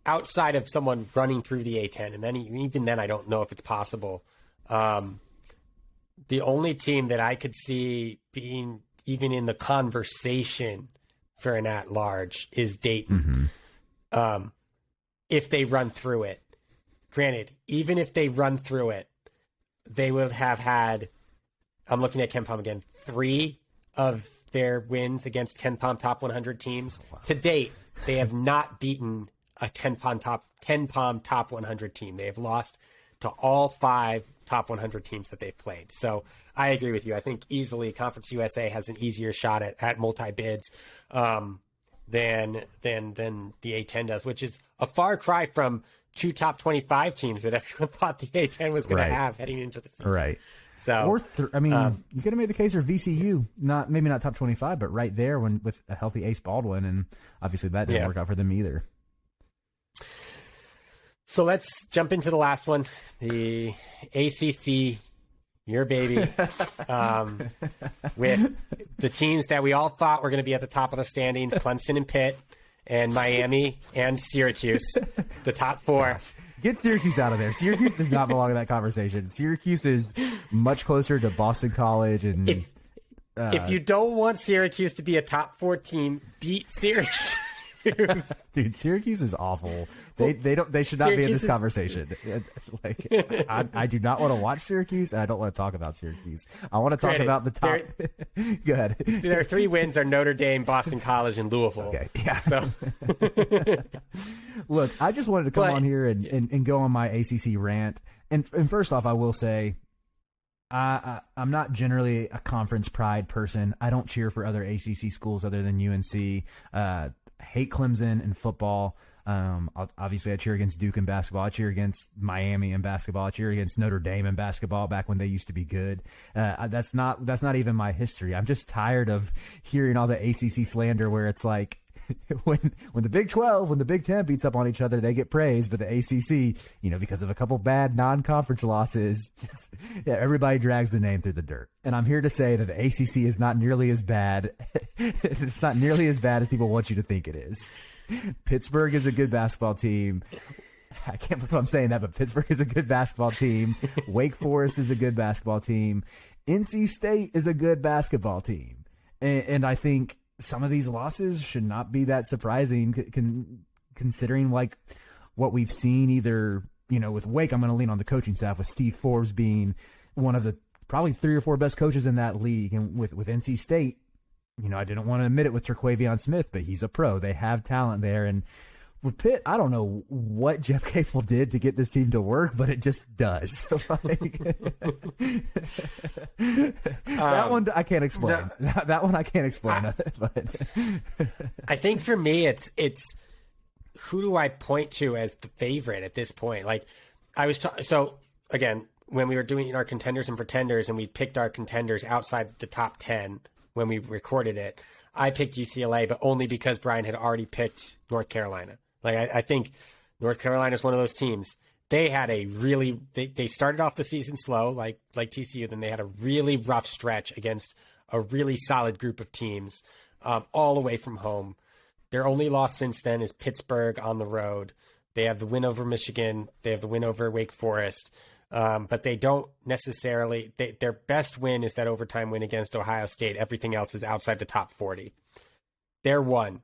Speaker 3: outside of someone running through the A10, and then even then I don't know if it's possible. The only team that I could see being even in the conversation for an at-large is Dayton. If they run through it. Granted, even if they run through it, they would have had, I'm looking at KenPom again, 3 of their wins against KenPom top 100 teams. To date, they have not beaten a KenPom top 100 team. They have lost to all 5 top 100 teams that they've played. So I agree with you. I think easily Conference USA has an easier shot at multi-bids than the A10 does, which is a far cry from 2 top 25 teams that everyone thought the A10 was going to have heading into the season.
Speaker 4: Right.
Speaker 3: So,
Speaker 4: or you could have made the case for VCU, maybe not top 25, but right there with a healthy Ace Baldwin, and obviously that didn't work out for them either.
Speaker 3: So let's jump into the last one, the ACC, your baby, with the teams that we all thought were going to be at the top of the standings, Clemson and Pitt, and Miami and Syracuse, the top 4.
Speaker 4: Get Syracuse out of there. Syracuse does not belong in that conversation. Syracuse is much closer to Boston College. And
Speaker 3: if you don't want Syracuse to be a top 4 team, beat Syracuse.
Speaker 4: Dude, Syracuse is awful. They should not be in this conversation. I do not want to watch Syracuse, and I don't want to talk about Syracuse. I want to talk about the top. Go ahead.
Speaker 3: Their 3 wins are Notre Dame, Boston College, and Louisville.
Speaker 4: Okay, yeah.
Speaker 3: So,
Speaker 4: look, I just wanted to come on here and go on my ACC rant. And first off, I will say, I'm not generally a conference pride person. I don't cheer for other ACC schools other than UNC. Hate Clemson in football. Obviously, I cheer against Duke in basketball. I cheer against Miami in basketball. I cheer against Notre Dame in basketball back when they used to be good. That's not even my history. I'm just tired of hearing all the ACC slander where it's like when the Big 12, when the Big 10 beats up on each other, they get praised, but the ACC, because of a couple bad non-conference losses, everybody drags the name through the dirt. And I'm here to say that the ACC is not nearly as bad. It's not nearly as bad as people want you to think it is. Pittsburgh is a good basketball team. I can't believe I'm saying that, but Pittsburgh is a good basketball team. Wake Forest is a good basketball team. NC State is a good basketball team. And I think some of these losses should not be that surprising considering like what we've seen either, with Wake. I'm going to lean on the coaching staff with Steve Forbes being one of the probably 3 or 4 best coaches in that league. And with NC State, I didn't want to admit it with Terquavion Smith, but he's a pro. They have talent there. And with Pitt, I don't know what Jeff Capel did to get this team to work, but it just does. That one I can't explain. That one I can't explain. But
Speaker 3: I think for me, it's who do I point to as the favorite at this point? Like so again, when we were doing our contenders and pretenders, and we picked our contenders outside the top 10 when we recorded it, I picked UCLA, but only because Brian had already picked North Carolina. Like I think North Carolina is one of those teams. They had they started off the season slow, like TCU. Then they had a really rough stretch against a really solid group of teams, all away from home. Their only loss since then is Pittsburgh on the road. They have the win over Michigan. They have the win over Wake Forest. But they don't necessarily. Their best win is that overtime win against Ohio State. Everything else is outside the top 40. They're 1.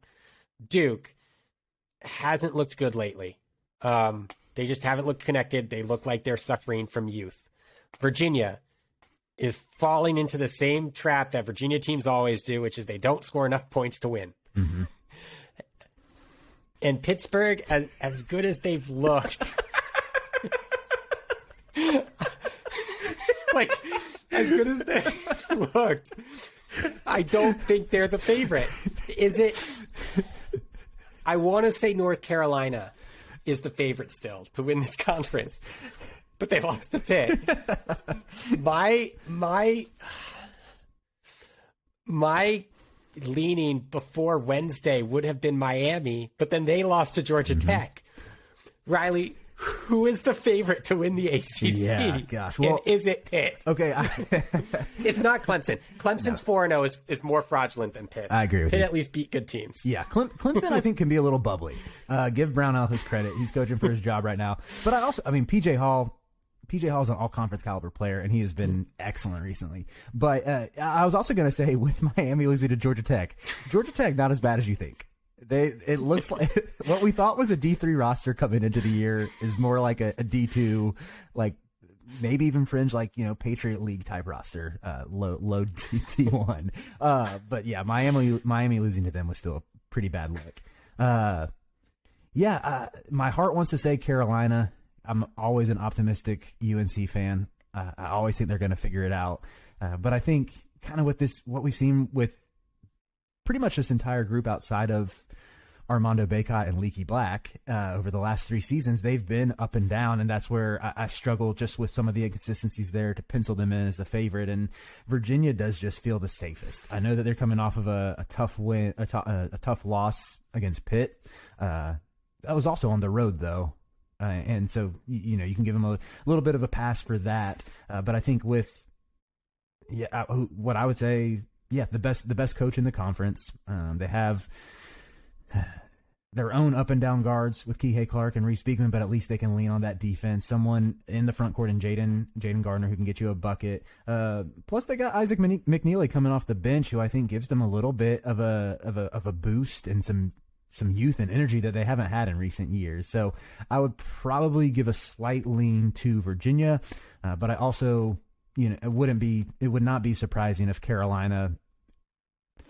Speaker 3: Duke hasn't looked good lately. They just haven't looked connected. They look like they're suffering from youth. Virginia is falling into the same trap that Virginia teams always do, which is they don't score enough points to win. Mm-hmm. And Pittsburgh, as good as they've looked, like as good as they've looked, I don't think they're the favorite. Is it? I want to say North Carolina is the favorite still to win this conference, but they lost to Pitt. My leaning before Wednesday would have been Miami, but then they lost to Georgia Tech. Riley, who is the favorite to win the ACC?
Speaker 4: Yeah, gosh.
Speaker 3: And
Speaker 4: Well,
Speaker 3: is it Pitt?
Speaker 4: okay.
Speaker 3: It's not Clemson. Clemson's 4-0 is more fraudulent than Pitt.
Speaker 4: I agree with
Speaker 3: Pitt
Speaker 4: you.
Speaker 3: at least beat good teams.
Speaker 4: Yeah, Clemson, I think, can be a little bubbly. Give Brownell his credit. He's coaching for his job right now. But PJ Hall's an all-conference caliber player, and he has been excellent recently. But I was also going to say, with Miami losing to Georgia Tech, not as bad as you think. It looks like what we thought was a D3 roster coming into the year is more like a D2, like maybe even fringe, like, Patriot League type roster, low D1. But yeah, Miami losing to them was still a pretty bad look. My heart wants to say Carolina. I'm always an optimistic UNC fan. I always think they're going to figure it out. But I think kind of with this, what we've seen with pretty much this entire group outside of Armando Bacot and Leaky Black over the last 3 seasons, they've been up and down, and that's where I struggle just with some of the inconsistencies there to pencil them in as the favorite. And Virginia does just feel the safest. I know that they're coming off of a tough win, a tough loss against Pitt. That was also on the road, though. And so, you can give them a little bit of a pass for that. But I think what I would say, the best coach in the conference. They have their own up and down guards with Kihei Clark and Reese Beekman, but at least they can lean on that defense. Someone in the front court in Jaden Gardner who can get you a bucket. Plus they got Isaac McNeely coming off the bench, who I think gives them a little bit of a boost and some youth and energy that they haven't had in recent years. So I would probably give a slight lean to Virginia, but I also, it would not be surprising if Carolina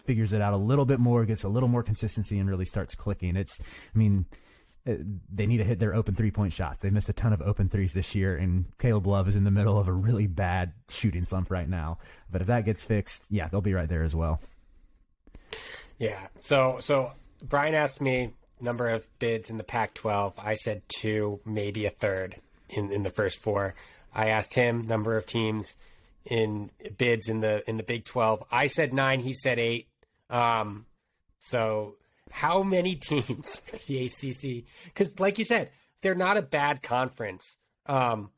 Speaker 4: figures it out a little bit more, gets a little more consistency, and really starts clicking. They need to hit their open 3-point shots. They missed a ton of open threes this year, and Caleb Love is in the middle of a really bad shooting slump right now. But if that gets fixed, they'll be right there as well.
Speaker 3: Yeah. So Brian asked me number of bids in the Pac-12. I said 2, maybe a third in the first 4. I asked him number of teams in bids in the Big 12. I said 9. He said 8. So how many teams for the ACC? Because, like you said, they're not a bad conference. Well,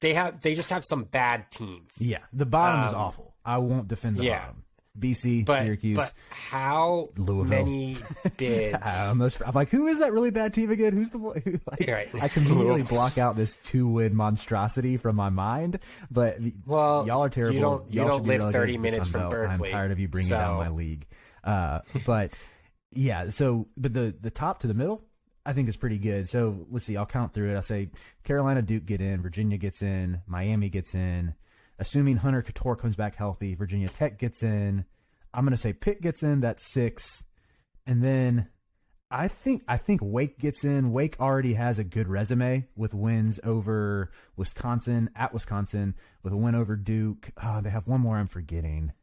Speaker 3: they just have some bad teams.
Speaker 4: Yeah, the bottom is awful. I won't defend the bottom. BC, Syracuse,
Speaker 3: but how
Speaker 4: Louisville.
Speaker 3: Many bids?
Speaker 4: I'm like, who is that really bad team again? Who's the one?
Speaker 3: Right.
Speaker 4: I completely block out this 2-win monstrosity from my mind. But y'all are terrible.
Speaker 3: You don't live 30 minutes from Berkeley.
Speaker 4: I'm tired of you bringing down my league. But the top to the middle, I think is pretty good. So let's see. I'll count through it. I'll say Carolina, Duke get in, Virginia gets in, Miami gets in. Assuming Hunter Couture comes back healthy, Virginia Tech gets in. I'm going to say Pitt gets in. That's 6. And then I think Wake gets in. Wake already has a good resume with wins over Wisconsin, with a win over Duke. Oh, they have one more I'm forgetting.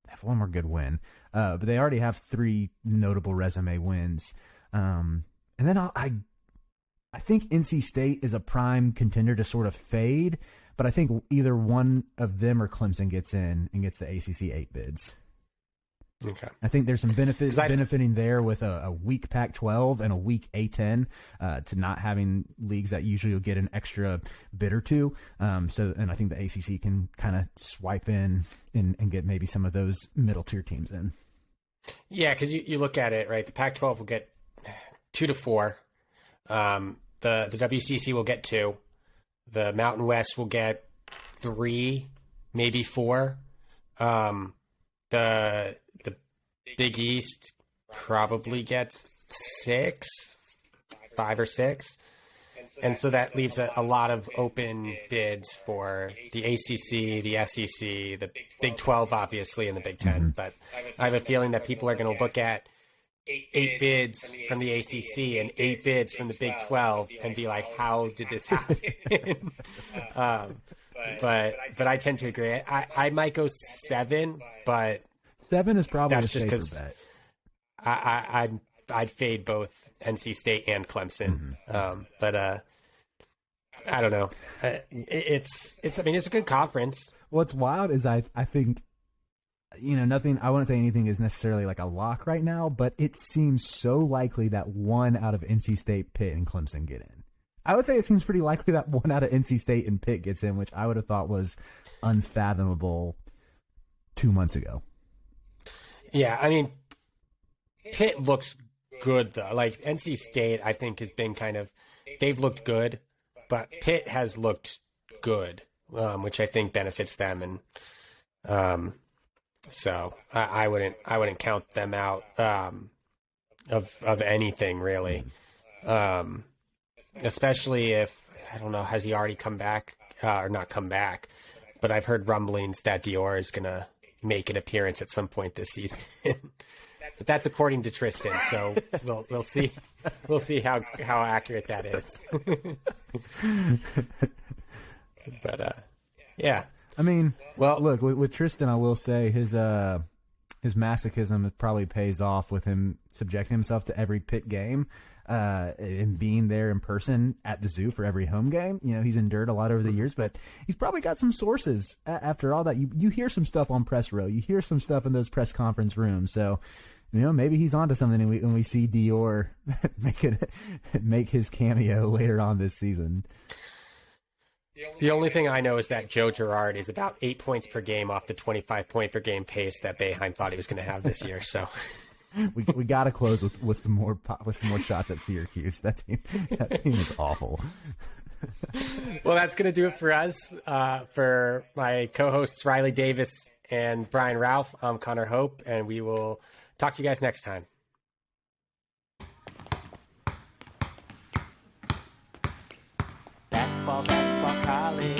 Speaker 4: They have one more good win. But they already have 3 notable resume wins. And then I think NC State is a prime contender to sort of fade. But I think either one of them or Clemson gets in and gets the ACC 8 bids.
Speaker 3: Okay.
Speaker 4: I think there's some benefiting there with a weak Pac-12 and a weak A-10 to not having leagues that usually will get an extra bid or 2. And I think the ACC can kind of swipe in and get maybe some of those middle tier teams in.
Speaker 3: Yeah, because you look at it, right? The Pac-12 will get 2 to 4. The WCC will get 2. The Mountain West will get 3, maybe 4. The Big East probably gets 5 or 6. And so that leaves a lot of open bids for the ACC, the SEC, the Big 12, obviously, and the Big 10. Mm-hmm. But I have a feeling that people are going to look at 8 bids from the ACC and 8 bids from the Big 12 and be like, how did this happen? But I tend to agree. I might go 7, but
Speaker 4: 7 is probably
Speaker 3: that's
Speaker 4: a
Speaker 3: just
Speaker 4: safer
Speaker 3: bet. I'd fade both NC State and Clemson.
Speaker 4: Mm-hmm.
Speaker 3: But I don't know. It's a good conference.
Speaker 4: What's wild is I think, nothing, I wouldn't say anything is necessarily like a lock right now, but it seems so likely that one out of NC State, Pitt, and Clemson get in. I would say it seems pretty likely that one out of NC State and Pitt gets in, which I would have thought was unfathomable 2 months ago.
Speaker 3: Yeah, I mean, Pitt looks good, though. Like, NC State, I think, has been they've looked good, but Pitt has looked good, which I think benefits them. And so I wouldn't count them out of anything, really. Especially if, I don't know, has he already come back? Or not come back, but I've heard rumblings that Dior is going to make an appearance at some point this season. But that's according to Tristan, so we'll see how accurate that is. But yeah, I
Speaker 4: mean,
Speaker 3: well,
Speaker 4: look, with Tristan, I will say his masochism probably pays off with him subjecting himself to every Pitt game, and being there in person at the zoo for every home game. You know, he's endured a lot over the years, but he's probably got some sources after all that. You hear some stuff on press row, you hear some stuff in those press conference rooms, so. You know, maybe he's onto something when we see Dior make his cameo later on this season.
Speaker 3: The only thing I know is that Joe Girard is about 8 points per game off the 25-point per game pace that Boeheim thought he was going to have this year. So
Speaker 4: we got to close with some more shots at Syracuse. That team is awful.
Speaker 3: Well, that's going to do it for us. For my co-hosts Riley Davis and Brian Ralph, I'm Connor Hope, and we will talk to you guys next time.
Speaker 1: Basketball, college.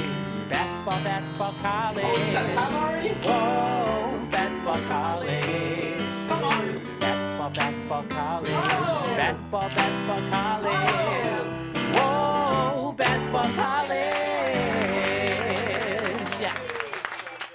Speaker 1: Basketball, college. Oh, is that time already? Whoa, basketball, college. Come on. Basketball, college. Basketball, college.